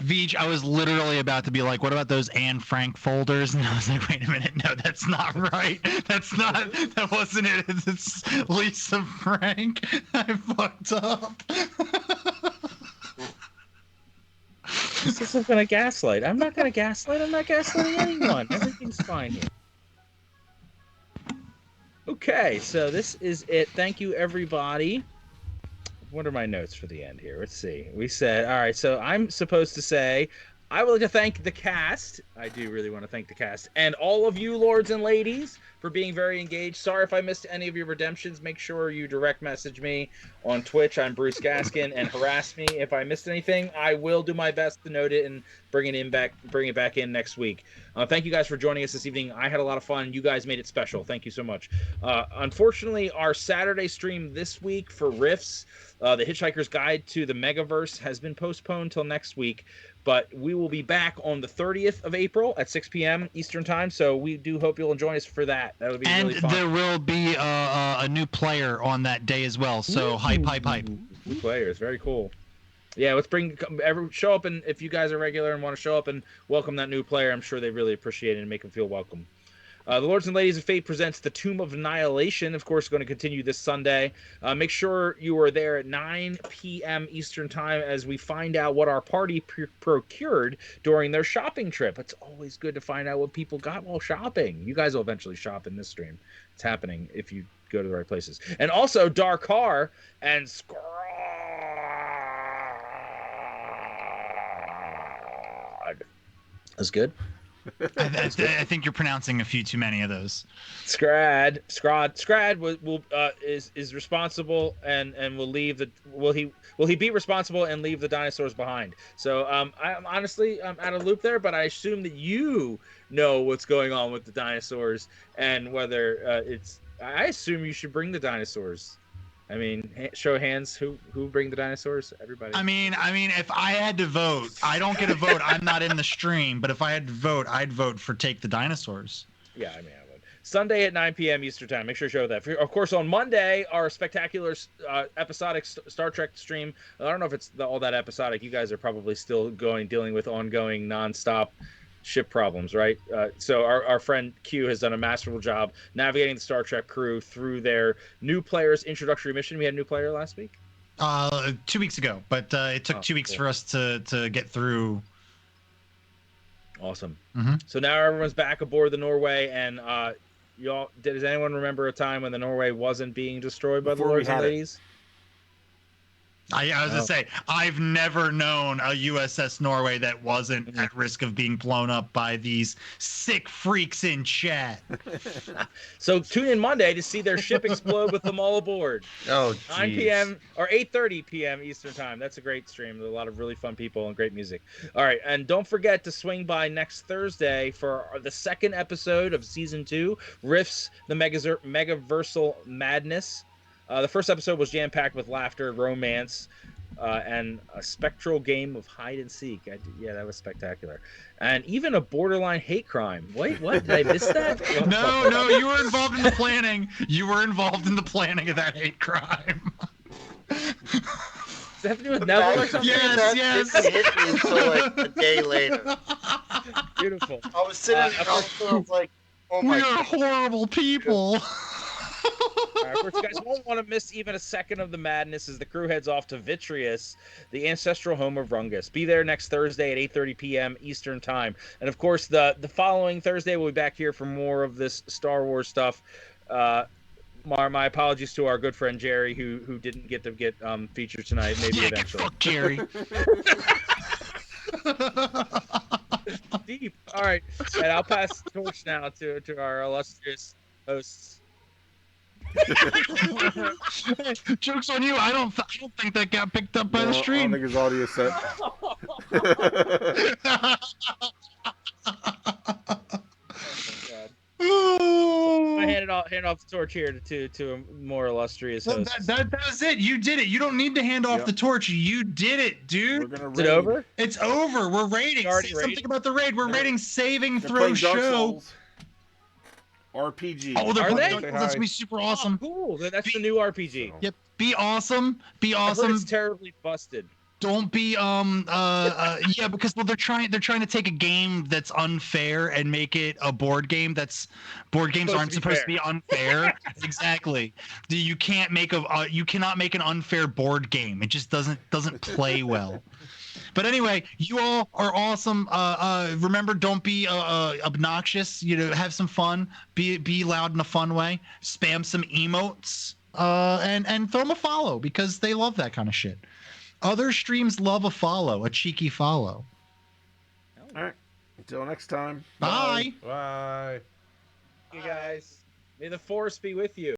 Veej, I was literally about to be like, what about those Anne Frank folders? And I was like, wait a minute, no, that's not right. That wasn't it. It's Lisa Frank. I fucked up. This isn't going to gaslight. I'm not going to gaslight. I'm not gaslighting anyone. Everything's fine here. Okay, so this is it. Thank you, everybody. What are my notes for the end here? Let's see. We said, all right, so I'm supposed to say, I would like to thank the cast. I do really want to thank the cast. And all of you, lords and ladies, for being very engaged. Sorry if I missed any of your redemptions. Make sure you direct message me on Twitch. I'm Bruce Gaskin, and harass me if I missed anything. I will do my best to note it and bring it back in next week. Thank you guys for joining us this evening. I had a lot of fun. You guys made it special. Thank you so much. Unfortunately, our Saturday stream this week for Riffs, The Hitchhiker's Guide to the Megaverse, has been postponed till next week. But we will be back on the 30th of April at 6 p.m. Eastern Time. So we do hope you'll join us for that. That would be really fun. And there will be a new player on that day as well. So hype. New players, very cool. Yeah, let's show up, and if you guys are regular and want to show up and welcome that new player, I'm sure they really appreciate it and make them feel welcome. The Lords and Ladies of Fate presents The Tomb of Annihilation, of course, going to continue this Sunday. Make sure you are there at 9 p.m. Eastern Time as we find out what our party procured during their shopping trip. It's always good to find out what people got while shopping. You guys will eventually shop in this stream. It's happening if you go to the right places. And also, Darkar and Scrod. That's good. I think you're pronouncing a few too many of those. Scrad is responsible and will leave the will he be responsible and leave the dinosaurs behind. So I'm honestly out of loop there, but I assume that you know what's going on with the dinosaurs and whether I assume you should bring the dinosaurs. I mean, show of hands, who bring the dinosaurs? Everybody. I mean, if I had to vote, I don't get a vote. I'm not in the stream, but if I had to vote, I'd vote for take the dinosaurs. Yeah, I mean, I would. Sunday at 9 p.m. Eastern Time. Make sure to show that. Of course, on Monday, our spectacular episodic Star Trek stream. I don't know if it's all that episodic. You guys are probably still dealing with ongoing, nonstop ship problems, right? So our friend Q has done a masterful job navigating the Star Trek crew through their new players introductory mission. We had a new player last week. 2 weeks ago, but it took 2 weeks for us to get through. Awesome. Mm-hmm. So now everyone's back aboard the Norway, and y'all. Does anyone remember a time when the Norway wasn't being destroyed by the lords and ladies? I was gonna say, I've never known a USS Norway that wasn't at risk of being blown up by these sick freaks in chat. So tune in Monday to see their ship explode with them all aboard. Oh, 9 p.m. or 8:30 p.m. Eastern Time. That's a great stream. There's a lot of really fun people and great music. All right, and don't forget to swing by next Thursday for the second episode of Season 2, Riffs, the Megaversal Madness. The first episode was jam-packed with laughter, romance, and a spectral game of hide and seek. Yeah, that was spectacular. And even a borderline hate crime. Wait, what? Did I miss that? No, you were involved in the planning. You were involved in the planning of that hate crime. Does that have to do with Neville or something? Yes, That yes. didn't hit me until like a day later. Beautiful. I was sitting in the hospital, I was like, oh We my are god. horrible people. All right, of course, you guys won't want to miss even a second of the madness as the crew heads off to Vitreus, the ancestral home of Rungus. Be there next Thursday at 8:30 p.m. Eastern Time. And of course, the following Thursday, we'll be back here for more of this Star Wars stuff. My apologies to our good friend Jerry, who didn't get to get featured tonight. Maybe Yeah, eventually. fuck Jerry. Deep. All right, and I'll pass the torch now to our illustrious hosts. Joke's on you. I don't think that got picked up by the I don't stream. think his audio set. I hand off the torch here to a more illustrious host. That was it. You did it. You don't need to hand off Yep. the torch. You did it, We're dude. gonna Is it raid. over? It's over. We're raiding. Already Say raiding? something about the raid. We're raiding Saving They're Throw playing Dark Show. Souls. RPG. Oh, they're Are they? playing- That's gonna be super awesome. Oh, cool. That's the new RPG. So- Yep. Be awesome. Be I heard awesome. it's terribly busted. Don't be yeah, because they're trying to take a game that's unfair and make it a board game that's board games aren't supposed to be unfair. Exactly. You can't make you cannot make an unfair board game. It just doesn't play well. But anyway, you all are awesome. Remember, don't be obnoxious. Have some fun. Be loud in a fun way. Spam some emotes. And throw them a follow because they love that kind of shit. Other streams love a follow, a cheeky follow. All right. Until next time. Bye. Bye. You guys, may the force be with you.